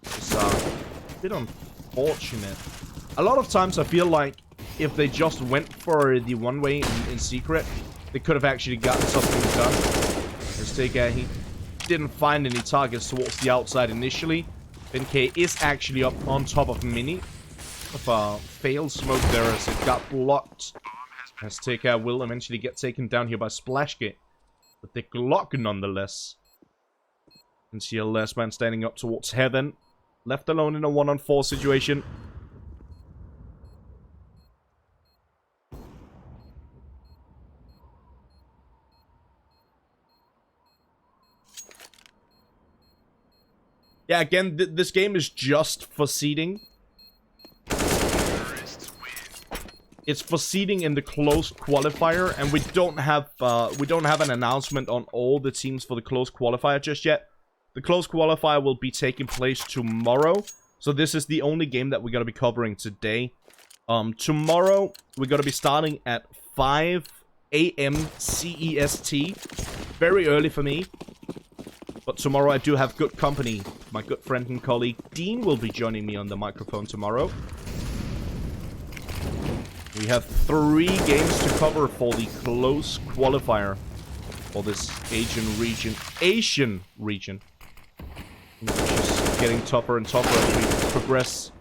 It's a bit unfortunate. A lot of times I feel like if they just went for the one-way in secret, they could have actually gotten something done. Let's take he didn't find any targets towards the outside initially. NK is actually up on top of Mini. Of a failed smoke there as it got blocked. As TK will eventually get taken down here by Splashkid. But the Glock nonetheless. And see a last man standing up towards Heaven. Left alone in a 1-on-4 situation. Yeah, again, this game is just for seeding. It's for seeding in the closed qualifier, and we don't have an announcement on all the teams for the closed qualifier just yet. The closed qualifier will be taking place tomorrow, so this is the only game that we're gonna be covering today. Tomorrow we're gonna be starting at 5 AM CEST. Very early for me. But tomorrow I do have good company. My good friend and colleague Dean will be joining me on the microphone tomorrow. We have 3 games to cover for the close qualifier for this Asian region. Which is getting tougher and tougher as we progress.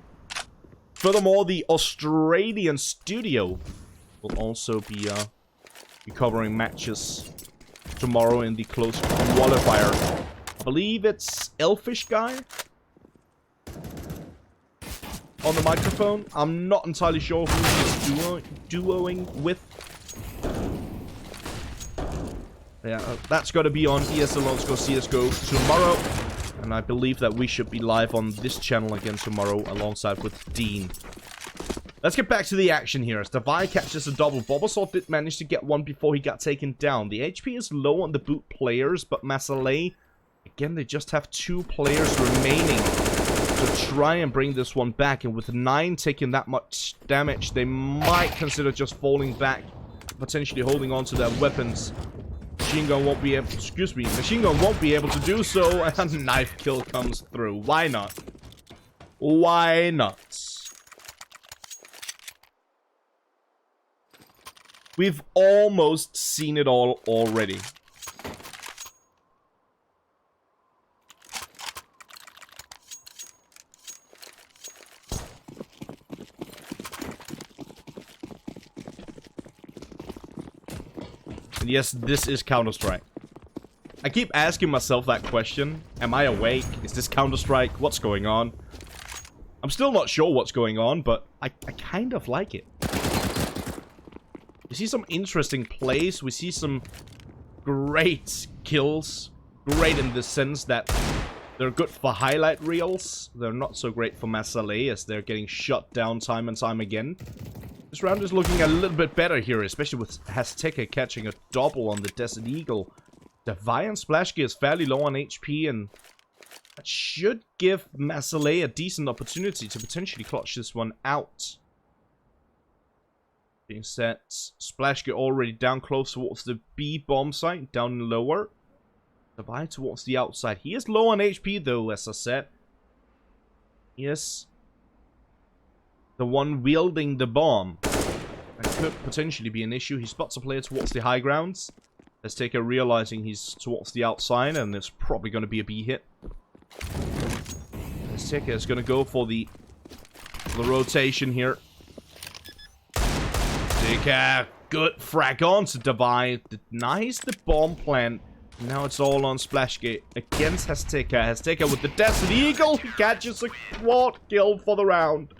Furthermore, the Australian studio will also be covering matches tomorrow in the close qualifier. I believe it's Elfish Guy on the microphone. I'm not entirely sure who he's duoing with. Yeah, that's got to be on ESL Let's Go CSGO tomorrow. And I believe that we should be live on this channel again tomorrow alongside with Dean. Let's get back to the action here. As Davai catches a double, Bulbasaur did manage to get one before he got taken down. The HP is low on the Boot players, but Mazaalai, again, they just have 2 players remaining to try and bring this one back. And with 9 taking that much damage, they might consider just falling back, potentially holding on to their weapons. Machine Gun won't be able to do so, and a knife kill comes through. Why not? Why not? We've almost seen it all already. And yes, this is Counter-Strike. I keep asking myself that question. Am I awake? Is this Counter-Strike? What's going on? I'm still not sure what's going on, but I kind of like it. We see some interesting plays. We see some great kills. Great in the sense that they're good for highlight reels. They're not so great for Mazaalai as they're getting shut down time and time again. This round is looking a little bit better here, especially with Azteca catching a double on the Desert Eagle. Devi and Splashgear is fairly low on HP, and that should give Mazaalai a decent opportunity to potentially clutch this one out. Being said, Splashgear already down close towards the B bomb site, down lower. Devi towards the outside. He is low on HP though, as I said. He is the one wielding the bomb. That could potentially be an issue. He spots a player towards the high grounds. Azteca realizing he's towards the outside, and there's probably going to be a B hit. Azteca is going to go for the rotation here. Azteca, good frag on to Devi. Denies the bomb plant. Now it's all on Splashgate against Azteca. Azteca with the Desert Eagle. He catches a quad kill for the round.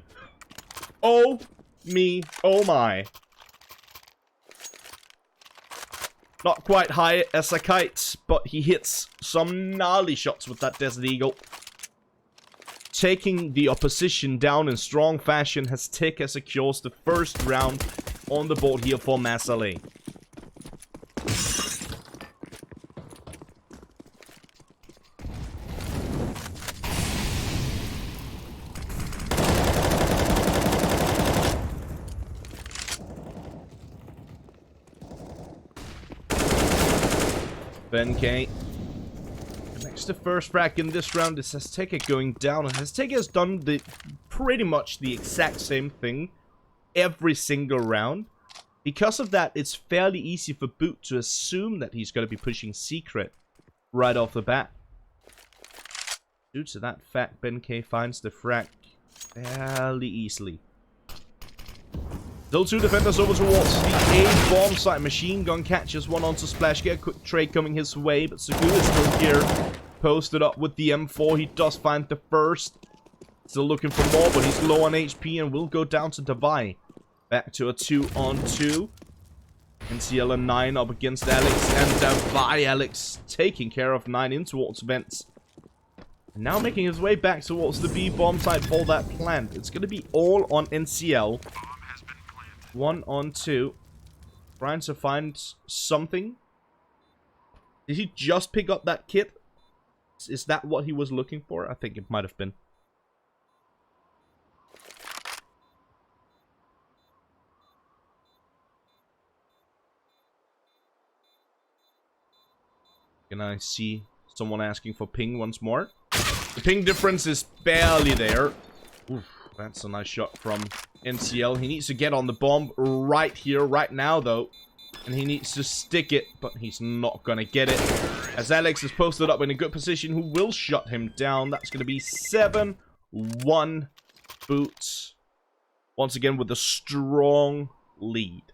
Oh me, oh my. Not quite high as a kite, but he hits some gnarly shots with that Desert Eagle. Taking the opposition down in strong fashion, Azteca secures the first round on the board here for Mazaalai. BenK makes the first frag in this round. Is Azteca going down, and Azteca has done pretty much the exact same thing every single round. Because of that, it's fairly easy for Boot to assume that he's going to be pushing Secret right off the bat. Due to that fact, BenK finds the frag fairly easily. Still two defenders over towards the A bomb site. Machine gun catches one onto Splashgear. Quick trade coming his way, but Sagu is still here. Posted up with the M4. He does find the first. Still looking for more, but he's low on HP and will go down to Devi. Back to a 2-on-2. NCL and 9 up against Alex and Devi. Alex taking care of 9 in towards Vents. And now making his way back towards the B bomb site for that plant. It's going to be all on NCL. 1-on-2. Trying to find something. Did he just pick up that kit? Is that what he was looking for? I think it might have been. Can I see someone asking for ping once more? The ping difference is barely there. Oof, that's a nice shot from NCL. He needs to get on the bomb right here, right now, though. And he needs to stick it, but he's not gonna get it. As Alex is posted up in a good position, who will shut him down. That's gonna be 7-1 Boots. Once again with a strong lead.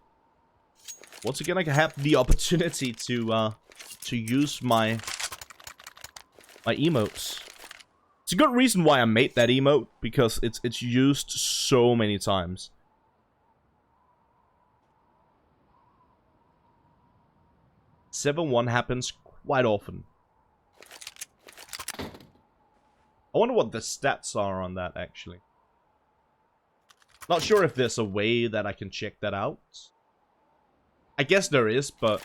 Once again, I have the opportunity to use my emotes. It's a good reason why I made that emote, because it's used so many times. (7-1) happens quite often. I wonder what the stats are on that, actually. Not sure if there's a way that I can check that out. I guess there is, but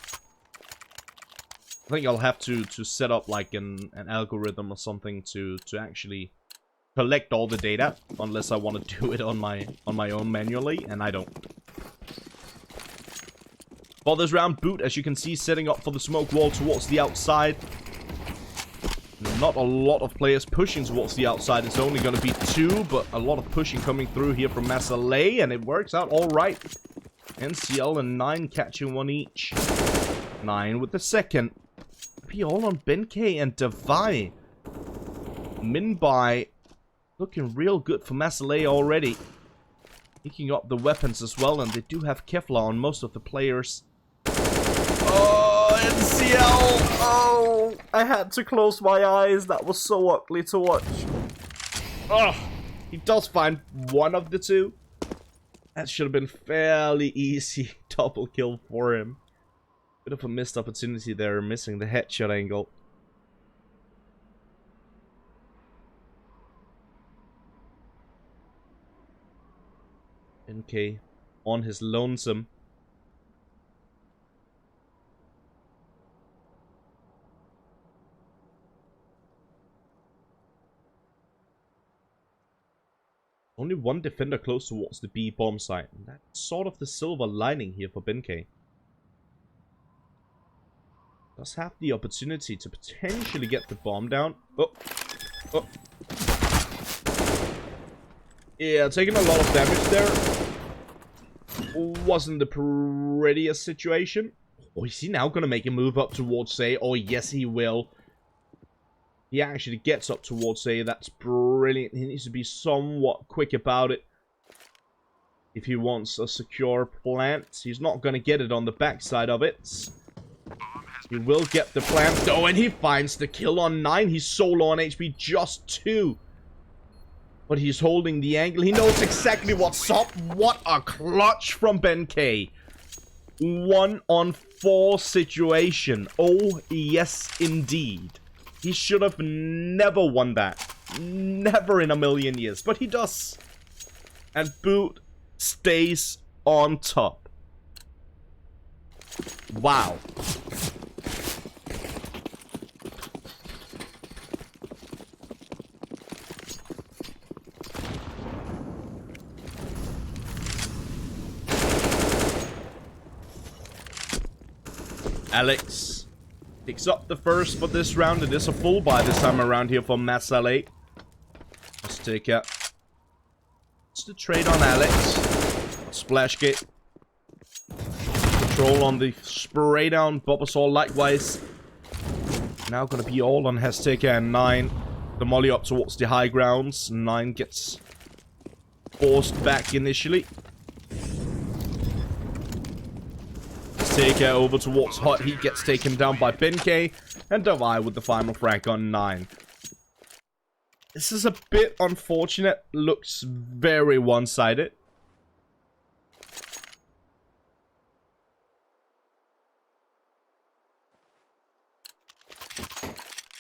I think I'll have to set up like an algorithm or something to actually collect all the data, unless I want to do it on my own manually, and I don't. For this round, Boot, as you can see, setting up for the smoke wall towards the outside. Not a lot of players pushing towards the outside. It's only going to be 2, but a lot of pushing coming through here from Mazaalai, and it works out all right. NCL and 9 catching one each. 9 with the second. Be all on BenK and Devi. Minbai looking real good for Mazaalai already. Picking up the weapons as well, and they do have Kevlar on most of the players. Oh, NCL! Oh! Oh, I had to close my eyes. That was so ugly to watch. Ugh. He does find one of the two. That should have been fairly easy double kill for him. Bit of a missed opportunity there, missing the headshot angle. NK on his lonesome. Only one defender close towards the B bomb site. And that's sort of the silver lining here for Benkei. Does have the opportunity to potentially get the bomb down. Oh. Oh. Yeah, taking a lot of damage there. Wasn't the prettiest situation. Oh, is he now going to make a move up towards A? Oh, yes, he will. He actually gets up towards A. That's brilliant. He needs to be somewhat quick about it. If he wants a secure plant. He's not going to get it on the backside of it. He will get the plant though, and he finds the kill on 9. He's so low on HP, just 2. But he's holding the angle. He knows exactly what's up. What a clutch from Benkei. 1-on-4 situation. Oh, yes, indeed. He should have never won that. Never in a million years. But he does. And Boot stays on top. Wow. Alex picks up the first for this round. It is a full buy this time around here for Mazaalai. Let's take it. It's the trade on Alex. Splashgate. Control on the spray down. Bulbasaur likewise. Now gonna be all on Hesteka and 9. The molly up towards the high grounds. 9 gets forced back initially. Take over towards Hot. He gets taken down by Benkei. And Davai with the final frag on 9. This is a bit unfortunate. Looks very one-sided.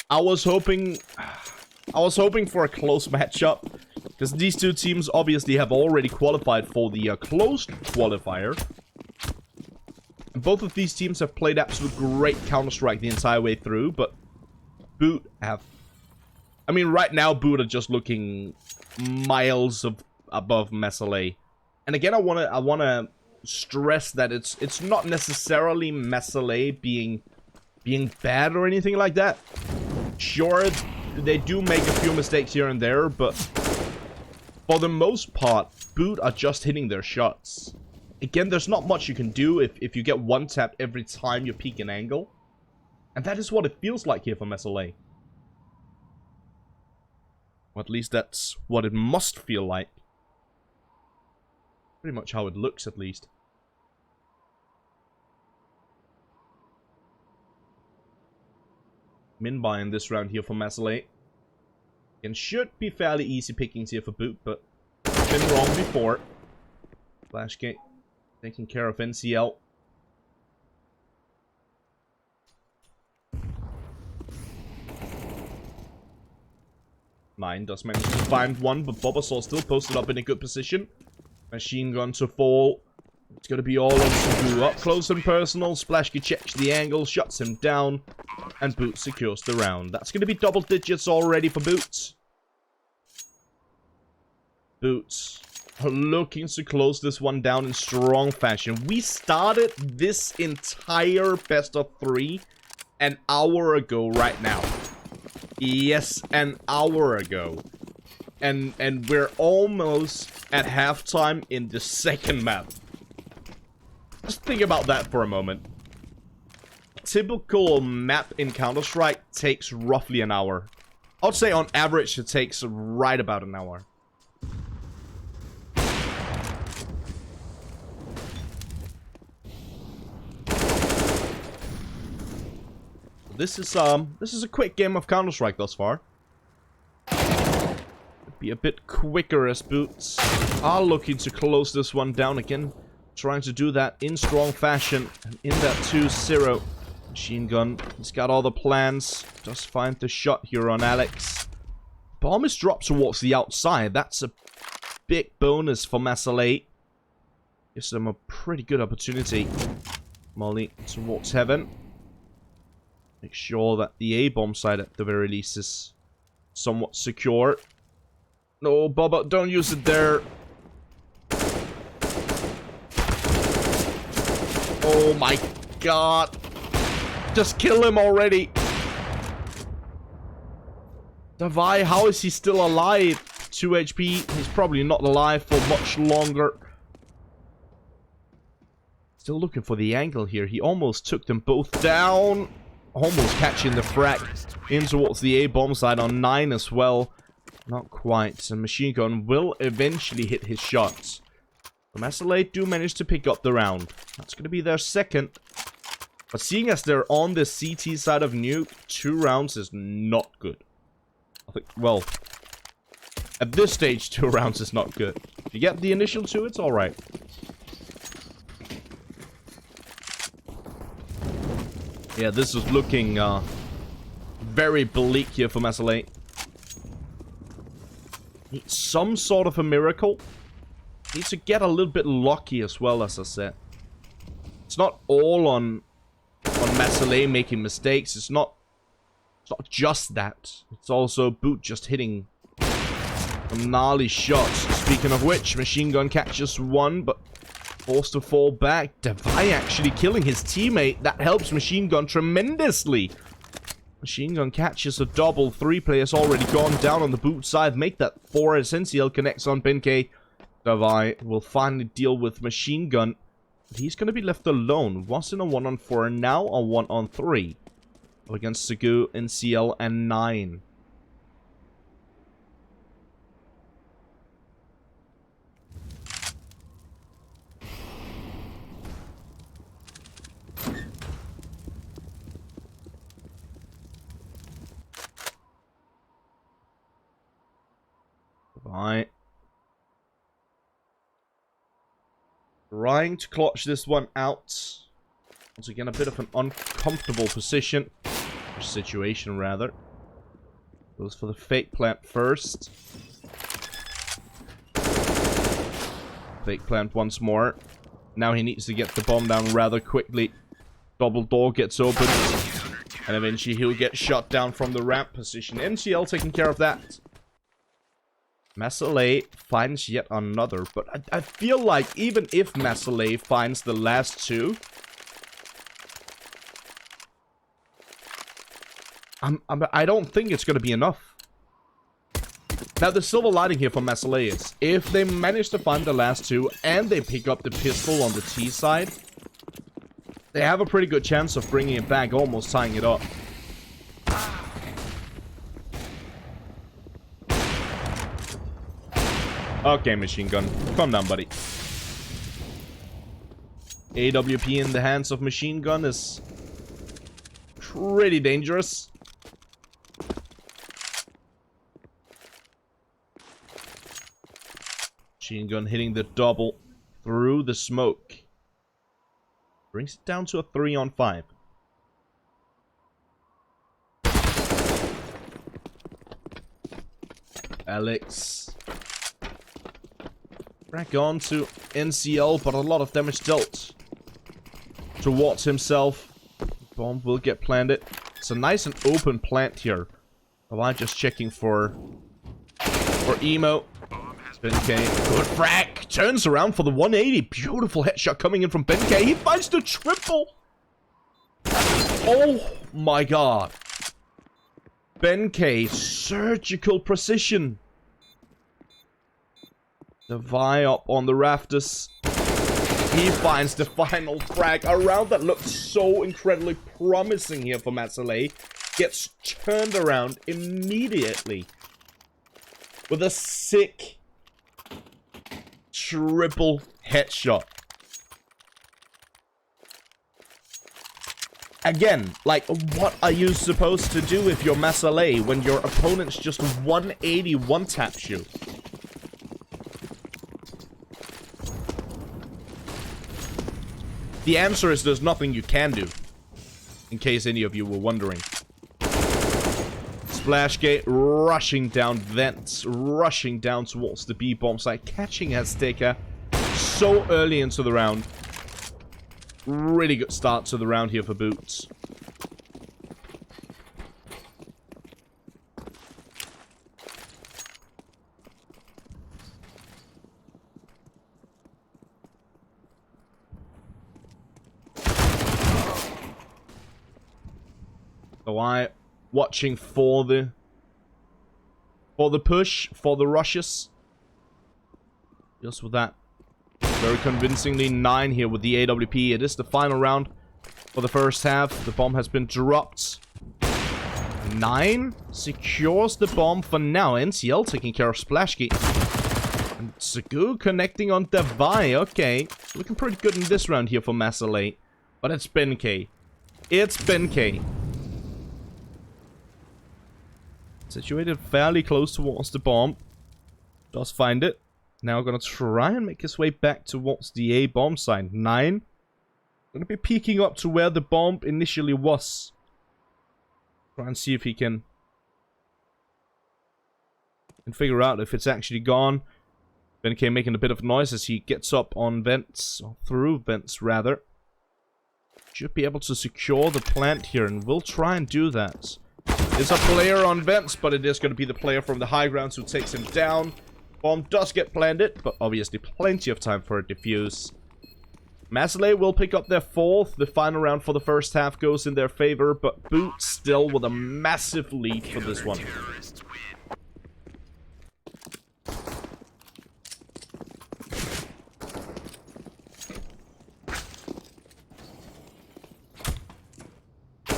I was hoping for a close matchup. Because these two teams obviously have already qualified for the closed qualifier. Both of these teams have played absolute great Counter-Strike the entire way through, but Boot have... I mean, right now, Boot are just looking miles above Mazaalai. And again, I wanna stress that it's not necessarily Mazaalai being bad or anything like that. Sure, they do make a few mistakes here and there, but for the most part, Boot are just hitting their shots. Again, there's not much you can do if you get one tapped every time you peek an angle. And that is what it feels like here for Mazaalai. Or at least that's what it must feel like. Pretty much how it looks, at least. Min buy in this round here for Mazaalai. And should be fairly easy pickings here for Boot, but been wrong before. Flashgate. Taking care of NCL. Nine does manage to find one, but Bulbasaur still posted up in a good position. Machine gun to fall. It's going to be all on Sugu. Up close and personal. Splashky checks the angle, shuts him down, and Boot secures the round. That's going to be double digits already for Boots. Boots looking to close this one down in strong fashion. We started this entire best of 3 an hour ago right now. Yes, an hour ago. And we're almost at halftime in the second map. Just think about that for a moment. A typical map in Counter-Strike takes roughly an hour. I would say on average it takes right about an hour. This is a quick game of Counter-Strike thus far. Be a bit quicker as Boots are looking to close this one down again. Trying to do that in strong fashion. And in that 2-0 machine gun, he's got all the plans. Just find the shot here on Alex. Bomb is dropped towards the outside. That's a big bonus for Mazaalai. Gives them a pretty good opportunity. Molly towards heaven. Make sure that the A-bomb side at the very least is somewhat secure. No, Bubba, don't use it there. Oh my god. Just kill him already. Davai, how is he still alive? 2 HP. He's probably not alive for much longer. Still looking for the angle here. He almost took them both down. Almost catching the frag in towards the A-bomb side on 9 as well. Not quite. And machine gun will eventually hit his shots. The Mazaalai do manage to pick up the round. That's going to be their second. But seeing as they're on the CT side of Nuke, 2 rounds is not good. I think, well, at this stage, 2 rounds is not good. If you get the initial 2, it's alright. Yeah, this is looking very bleak here for Mazaalai. Needs some sort of a miracle. Needs to get a little bit lucky as well, as I said. It's not all on Mazaalai making mistakes. It's not just that. It's also Boot just hitting some gnarly shots. Speaking of which, machine gun catches 1, but forced to fall back. Davai actually killing his teammate. That helps machine gun tremendously. Machine gun catches a double. 3 players already gone down on the Boot side. Make that 4 as NCL connects on Benkei. Davai will finally deal with machine gun. But he's going to be left alone. Was in a 1-on-4, now a 1-on-3. Against Segu, NCL, and 9. Right. Trying to clutch this one out. Once again, a bit of an uncomfortable position. Or situation, rather. Goes for the fake plant first. Fake plant once more. Now he needs to get the bomb down rather quickly. Double door gets open. And eventually he'll get shot down from the ramp position. NCL taking care of that. Mazaalai finds yet another, but I feel like even if Mazaalai finds the last 2, I don't think it's going to be enough. Now, the silver lining here for Mazaalai is, if they manage to find the last 2 and they pick up the pistol on the T side, they have a pretty good chance of bringing it back, almost tying it up. Okay, machine gun. Calm down, buddy. AWP in the hands of machine gun is pretty dangerous. Machine gun hitting the double through the smoke. Brings it down to a 3-on-5. Alex. Back on to NCL, but a lot of damage dealt towards himself. Bomb will get planted. It's a nice and open plant here. I'm just checking for Emo. Benkei, good frag. Turns around for the 180. Beautiful headshot coming in from Benkei. He finds the triple. Oh my god. Benkei, surgical precision. The Vi up on the rafters. He finds the final frag. A round that looked so incredibly promising here for Mazaalai gets turned around immediately with a sick triple headshot. Again, like, what are you supposed to do if you're Mazaalai when your opponent's just 180 one-taps you? The answer is there's nothing you can do, in case any of you were wondering. Splashgate rushing down vents, rushing down towards the B-bomb site, catching Azteca so early into the round. Really good start to the round here for Boots. So watching for the push, for the rushes. Just with that. Very convincingly 9 here with the AWP. It is the final round for the first half. The bomb has been dropped. 9 secures the bomb for now. NCL taking care of Splashgate. And Sagu connecting on Davai. Okay. Looking pretty good in this round here for Mazaalai. But it's BenK. It's BenK. Situated fairly close towards the bomb. Does find it. Now gonna try and make his way back towards the A bomb site. 9. Gonna be peeking up to where the bomb initially was. Try and see if he can figure out if it's actually gone. BenK making a bit of noise as he gets up on vents, or through vents rather. Should be able to secure the plant here, and we'll try and do that. It's a player on vents, but it is going to be the player from the high grounds who takes him down. Bomb does get planted, but obviously plenty of time for a defuse. Mazaalai will pick up their 4th. The final round for the first half goes in their favor, but Boots still with a massive lead for this one.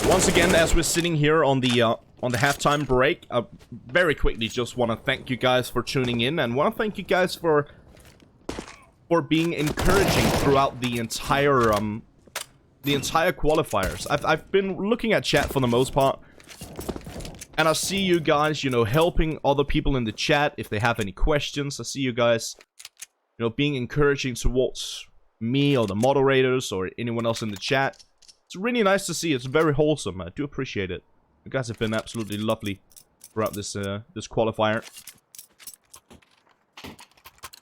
Once again, as we're sitting here on the halftime break, I very quickly just want to thank you guys for tuning in, and want to thank you guys for being encouraging throughout the entire qualifiers. I've been looking at chat for the most part, and I see you guys, you know, helping other people in the chat if they have any questions. I see you guys, you know, being encouraging towards me or the moderators or anyone else in the chat. It's really nice to see. It's very wholesome. I do appreciate it. You guys have been absolutely lovely throughout this this qualifier.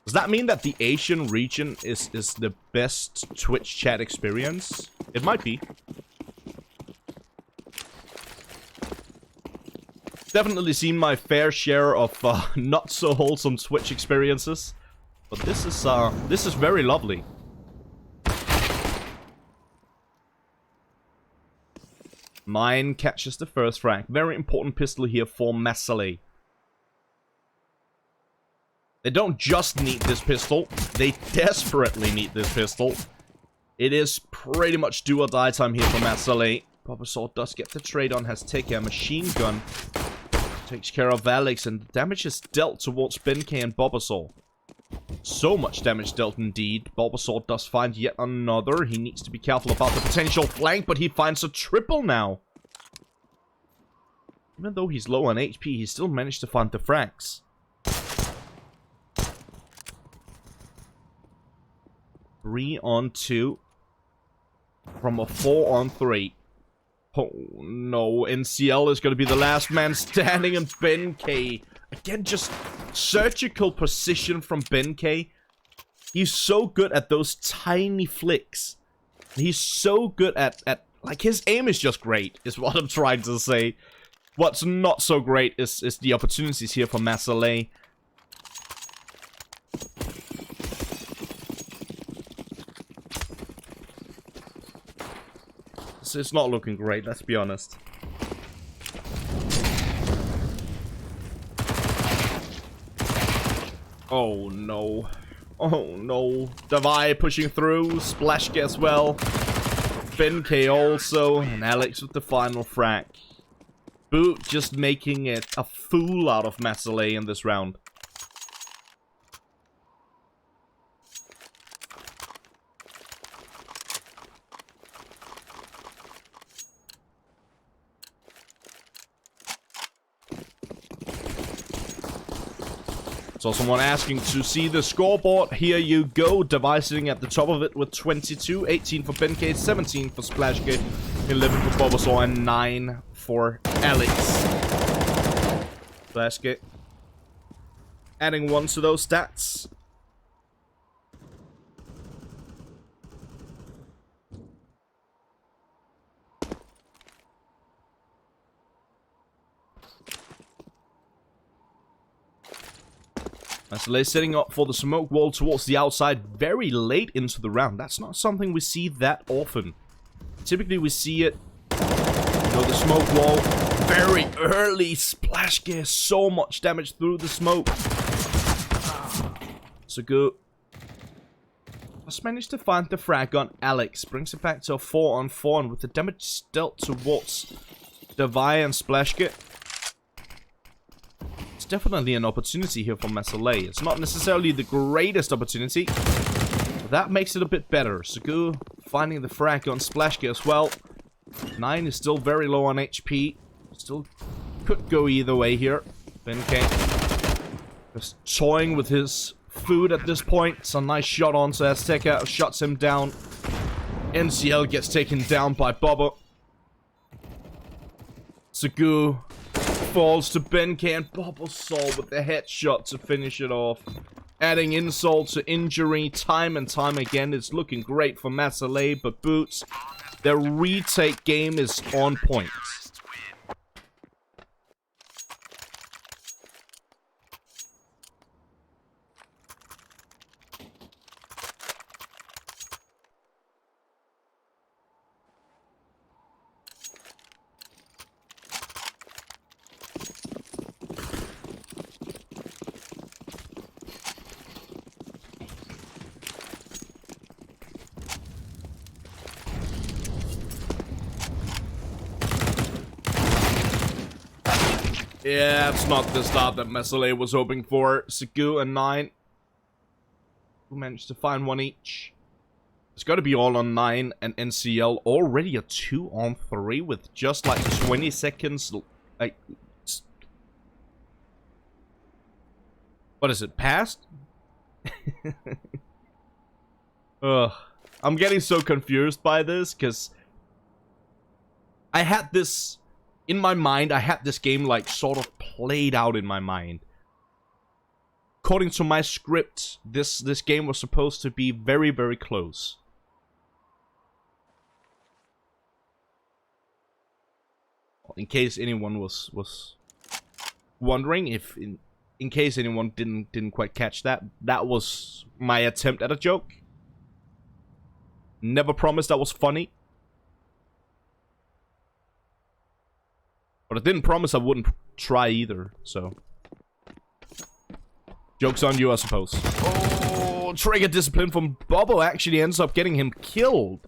Does that mean that the Asian region is the best Twitch chat experience? It might be. Definitely seen my fair share of not so wholesome Twitch experiences, but this is very lovely. Mine catches the first frag. Very important pistol here for Mazaalai. They don't just need this pistol. They desperately need this pistol. It is pretty much do or die time here for Mazaalai. Bobasaur does get the trade on. Has taken a machine gun. Takes care of Alex. And the damage is dealt towards BenK and Bobasaur. So much damage dealt indeed. Bulbasaur does find yet another. He needs to be careful about the potential flank, but he finds a triple now. Even though he's low on HP, he still managed to find the frags. 3 on 2. From a 4 on 3. Oh no, NCL is going to be the last man standing, and BenK. Again, just surgical precision from BenK. He's so good at those tiny flicks. He's so good at like, his aim is just great, is what I'm trying to say. What's not so great is the opportunities here for Mazaalai. So it's not looking great, let's be honest. Oh no. Oh no. Davai pushing through. Splashgate as well. BenK also. And Alex with the final frag. Boot just making it a fool out of Mazaalai in this round. So someone asking to see the scoreboard. Here you go. Device sitting at the top of it with 22. 18 for Benkei, 17 for Splashgate, 11 for Bulbasaur, and 9 for Alex. Splashgate adding 1 to those stats. Mazaalai setting up for the smoke wall towards the outside very late into the round. That's not something we see that often. Typically we see it, you know, the smoke wall very early. Splashgate, so much damage through the smoke. So good. Just managed to find the frag on Alex. Brings it back to a 4-on-4, and with the damage dealt towards Devi and Splashgate, definitely an opportunity here for Mazaalai. It's not necessarily the greatest opportunity, but that makes it a bit better. Sugu finding the frag on Splashgate as well. 9 is still very low on HP. Still could go either way here. Benkei just toying with his food at this point. It's a nice shot onto Azteca. Shuts him down. NCL gets taken down by Bubba. Sugu falls to Benkei, and Bulbasaur with the headshot to finish it off. Adding insult to injury time and time again. It's looking great for Mazaalai, but Boots, their retake game is on point. Yeah, it's not the start that Mazaalai was hoping for. Sugu and 9 who managed to find 1 each. It's got to be all on 9 and NCL. Already a 2-on-3 with just like 20 seconds. Like, what is it? Past? Ugh. I'm getting so confused by this because I had this in my mind. I had this game like sort of played out in my mind. According to my script, this game was supposed to be very, very close. In case anyone was wondering, if in case anyone didn't quite catch that, that was my attempt at a joke. Never promised that was funny. But I didn't promise I wouldn't try either, so. Joke's on you, I suppose. Oh, trigger discipline from Bobo actually ends up getting him killed.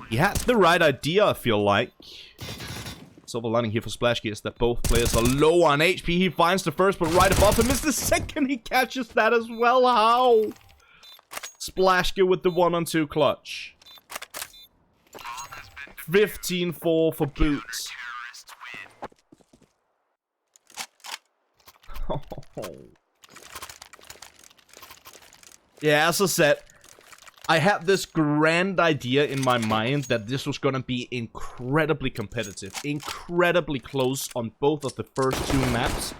He had the right idea, I feel like. Silver lining here for Splashgate is that both players are low on HP. He finds the first, but right above him is the second. He catches that as well. How? Splashgate with the 1-on-2 clutch. 15-4 for Boots. Yeah, as I said, I had this grand idea in my mind that this was gonna be incredibly competitive, incredibly close on both of the first 2 maps,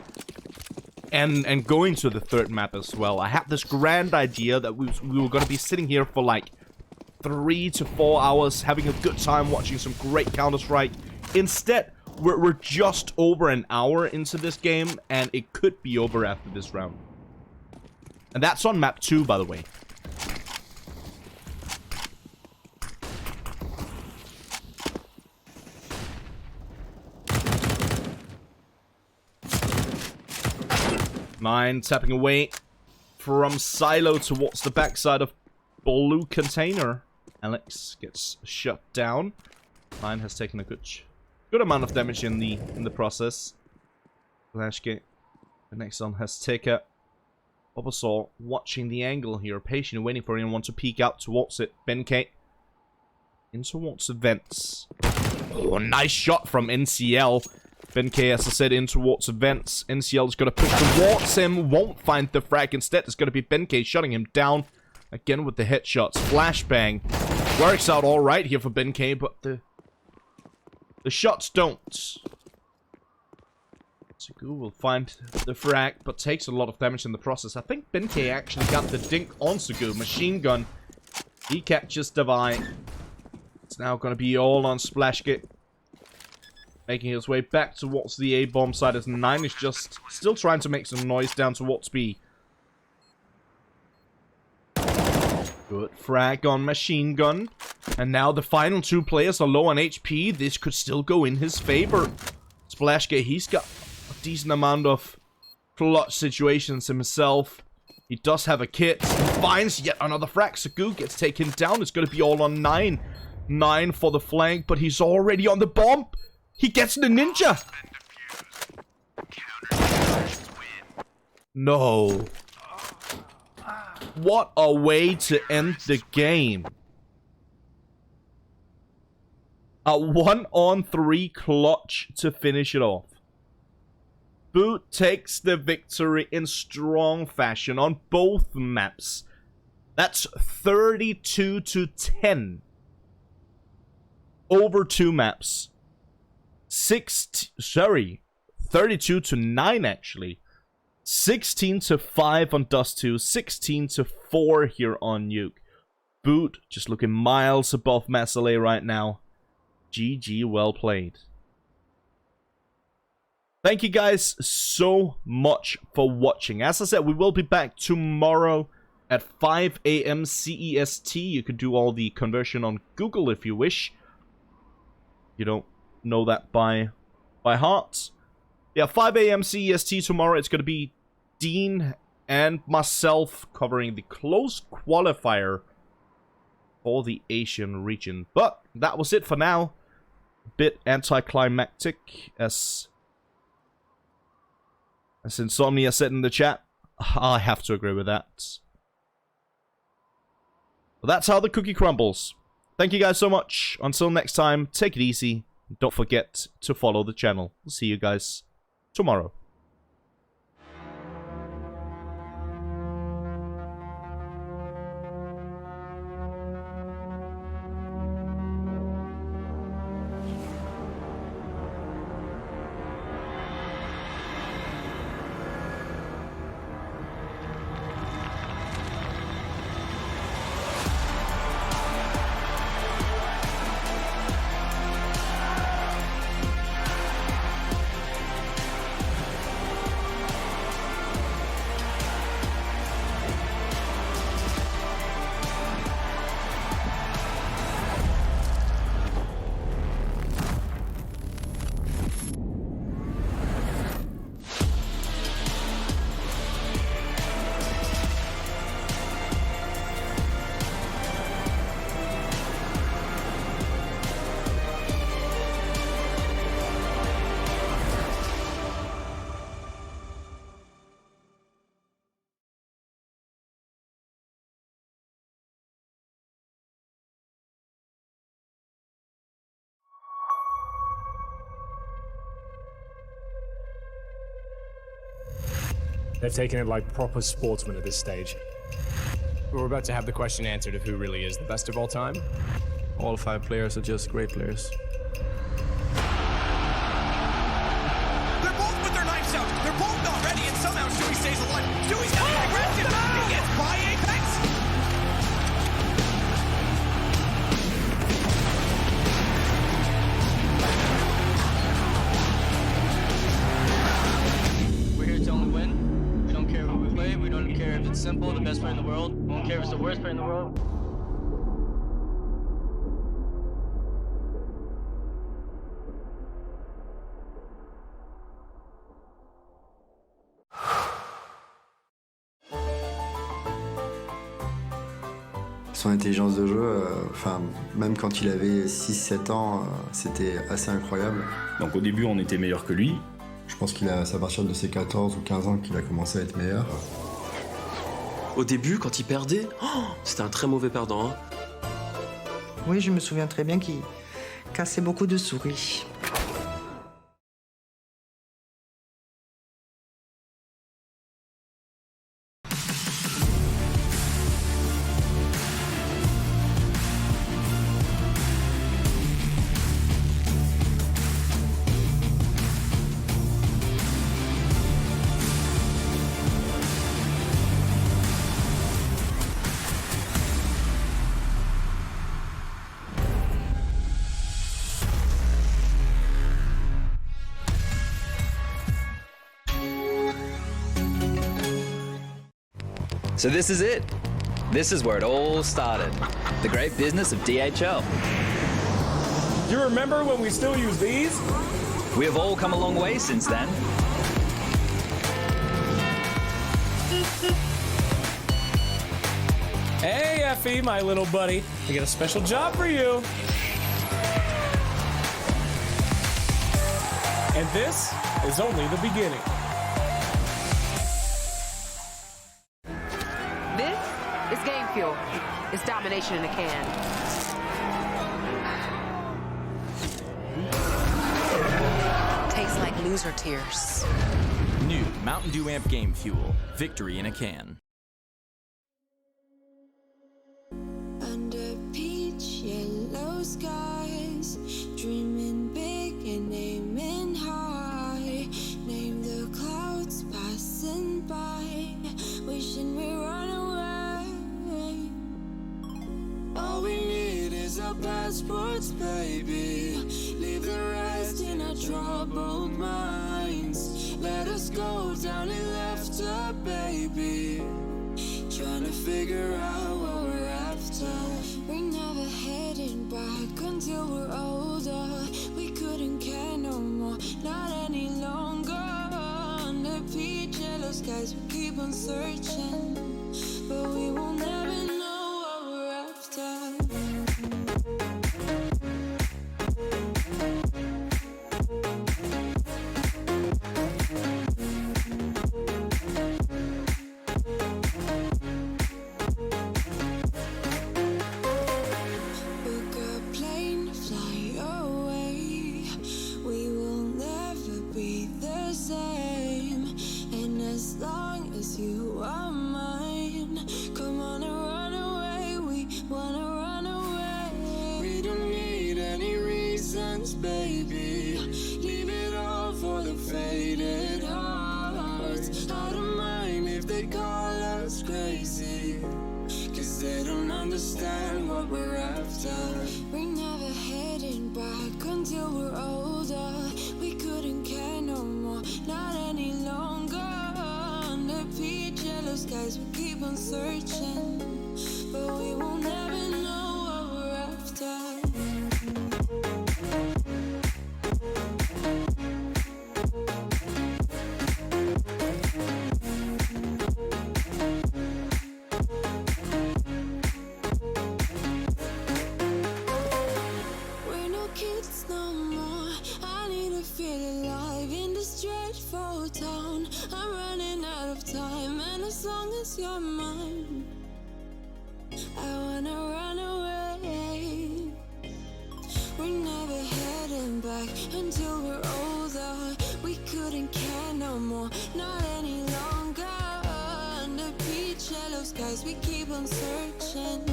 and going to the 3rd map as well. I had this grand idea that we were gonna be sitting here for like 3 to 4 hours, having a good time, watching some great Counter-Strike. Instead, we're just over an hour into this game, and it could be over after this round. And that's on map 2, by the way. Nine tapping away from Silo towards the backside of blue container. Alex gets shut down. 9 has taken a good amount of damage in the process. Splashgate. The next one has taken. Bulbasaur watching the angle here, patiently waiting for anyone to peek out towards it. Benkei in towards the vents. Oh, nice shot from NCL. BenK, as I said, in towards events. NCL's got to push towards him. Won't find the frag. Instead, it's going to be BenK shutting him down. Again with the headshots. Flashbang. Works out alright here for BenK, but the shots don't. Sugu will find the frag, but takes a lot of damage in the process. I think BenK actually got the dink on Sugu. Machine gun. He catches Davai. It's now going to be all on Splashkit. Making his way back towards the A-bomb side as 9 is just still trying to make some noise down towards B. Good frag on Machine Gun. And now the final 2 players are low on HP. This could still go in his favor. Splashkit, he's got a decent amount of clutch situations himself. He does have a kit. Finds yet another frag. Sugu gets taken down. It's going to be all on 9. 9 for the flank, but he's already on the bomb. He gets the ninja. No. What a way to end the game. A 1-on-3 clutch to finish it off. Boot takes the victory in strong fashion on both maps. That's 32-10 over 2 maps. 32-9 actually. 16-5 on Dust 2, 16-4 here on Nuke. Boot just looking miles above Mazaalai right now. GG, well played. Thank you guys so much for watching. As I said, we will be back tomorrow at 5 AM CEST. You can do all the conversion on Google if you wish. You don't know that by heart. Yeah, 5 AM CEST tomorrow. It's going to be Dean and myself covering the close qualifier for the Asian region. But that was it for now. A bit anticlimactic, as Insomnia said in the chat. I have to agree with that. But that's how the cookie crumbles. Thank you guys so much. Until next time, take it easy. Don't forget to follow the channel. We'll see you guys tomorrow. They've taken it like proper sportsmen at this stage. We're about to have the question answered of who really is the best of all time. All 5 players are just great players. They're both with their knives out. They're both not ready, and somehow Stewie stays alive. Stewie's got the aggressive. He gets by Apex. We're here to only win. We don't care who we play. We don't care if it's simple, the best player in the world. We don't care if it's the worst player in the world. Son intelligence de jeu, même quand il avait 6-7 ans, c'était assez incroyable. Donc au début, on était meilleur que lui. Je pense c'est à partir de ses 14 ou 15 ans qu'il a commencé à être meilleur. Au début, quand il perdait, c'était un très mauvais perdant. Hein. Oui, je me souviens très bien qu'il cassait beaucoup de souris. So this is it. This is where it all started. The great business of DHL. Do you remember when we still use these? We have all come a long way since then. Hey, Effie, my little buddy. I got a special job for you. And this is only the beginning. This is game fuel. It's domination in a can. Tastes like loser tears. New Mountain Dew Amp Game Fuel. Victory in a can. Under peach yellow skies, dreaming big and aiming high. Name the clouds passing by, wishing we run away. All we need is our passports, baby. Leave the rest in our troubled minds. Let us go down in laughter, baby. Trying to figure out what we're after. We're never heading back until we're older. We couldn't care no more, not any longer. Under peach yellow skies, we keep on searching, but we will never know what we're after. Baby, leave it all for the faded hearts. I don't mind if they call us crazy, 'cause they don't understand what we're after. We're never heading back until we're older. We couldn't care no more, not any longer. Under peach yellow skies, we keep on searching, but we will never know what we're after. You're mine. I wanna run away. We're never heading back until we're older. We couldn't care no more, not any longer. Under peach yellow skies, we keep on searching,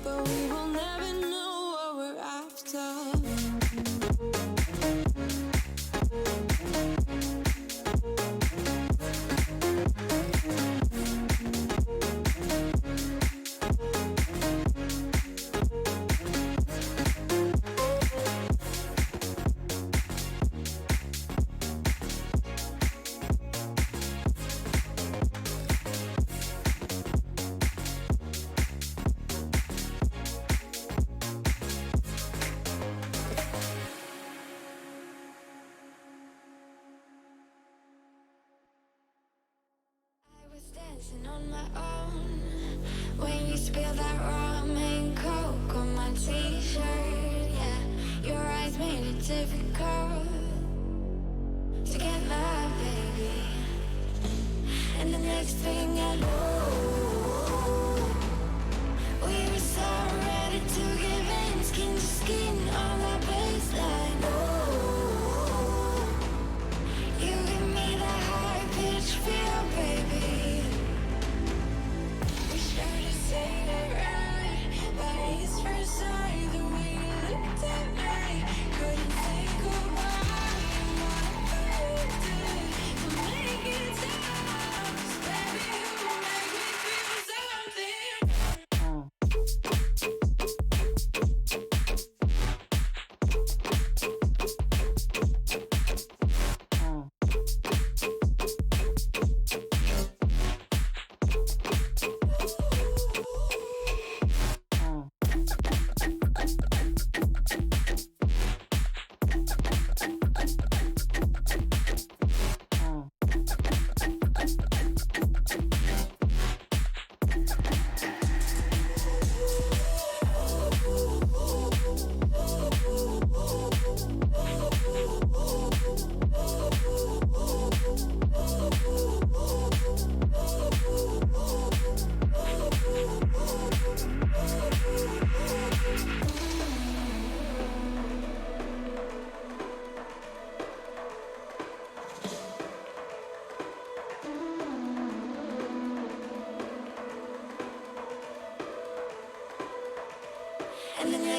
but we will never know what we're after. Dancing on my own when you spill that ramen coke on my t-shirt. Yeah, your eyes made it difficult to get love, baby. And the next thing I know, we were so ready to give in, skin to skin on that baseline. Oh, you give me that high pitch feel, baby. Make it stop, baby, you make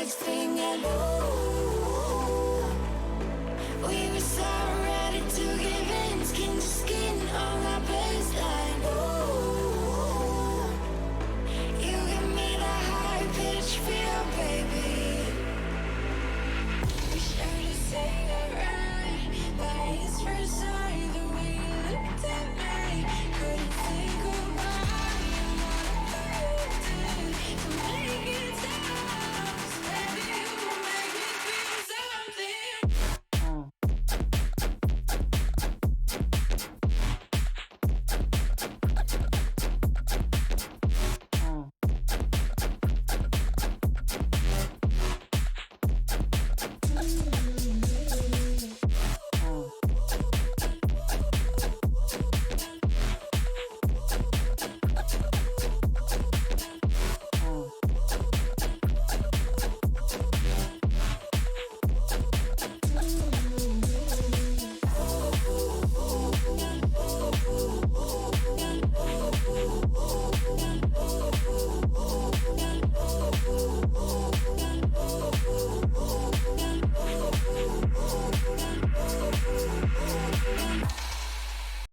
next thing I know,